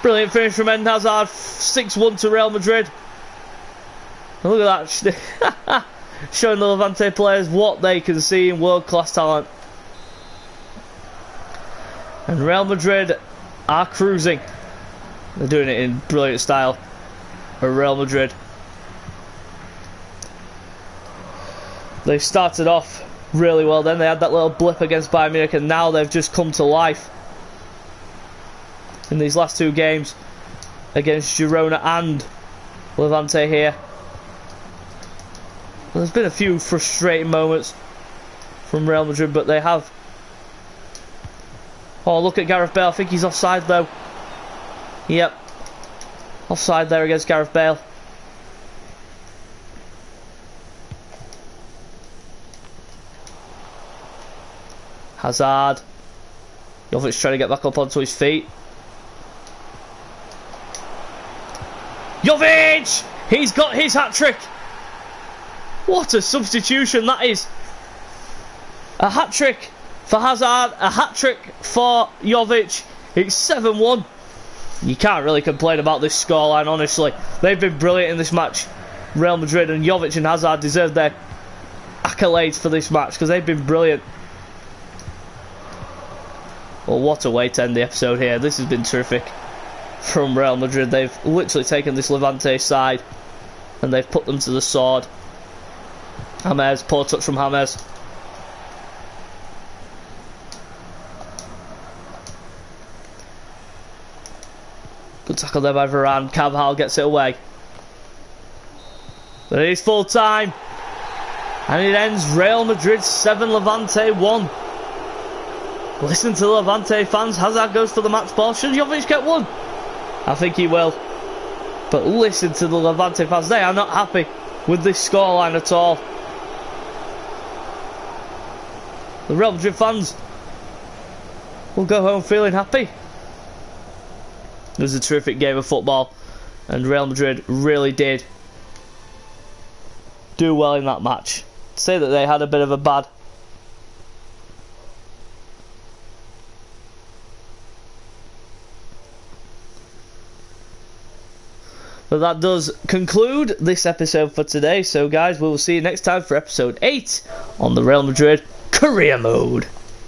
Brilliant finish from Eden Hazard. 6-1 to Real Madrid. And look at that. Showing the Levante players what they can see in world-class talent. And Real Madrid are cruising. They're doing it in brilliant style for Real Madrid. They started off really well then. They had that little blip against Bayern Munich, and now they've just come to life in these last two games against Girona and Levante here. There's been a few frustrating moments from Real Madrid, but they have... Oh, look at Gareth Bale. I think he's offside though. Yep. Offside there against Gareth Bale. Hazard. Jovic trying to get back up onto his feet. Jovic! He's got his hat-trick! What a substitution that is! A hat-trick for Hazard, a hat-trick for Jovic. It's 7-1. You can't really complain about this scoreline, honestly. They've been brilliant in this match. Real Madrid, and Jovic and Hazard deserve their accolades for this match because they've been brilliant. Well, what a way to end the episode here. This has been terrific from Real Madrid. They've literally taken this Levante side and they've put them to the sword. James, poor touch from James. Good tackle there by Varane. Carvajal gets it away. But it is full time. And it ends Real Madrid 7, Levante 1. Listen to the Levante fans. Hazard goes for the match ball. Should Jovic get one? I think he will. But listen to the Levante fans. They are not happy with this scoreline at all. The Real Madrid fans will go home feeling happy. It was a terrific game of football, and Real Madrid really did do well in that match. To say that they had a bit of a bad But that does conclude this episode for today. So guys, we will see you next time for episode 8 on the Real Madrid Career Mode.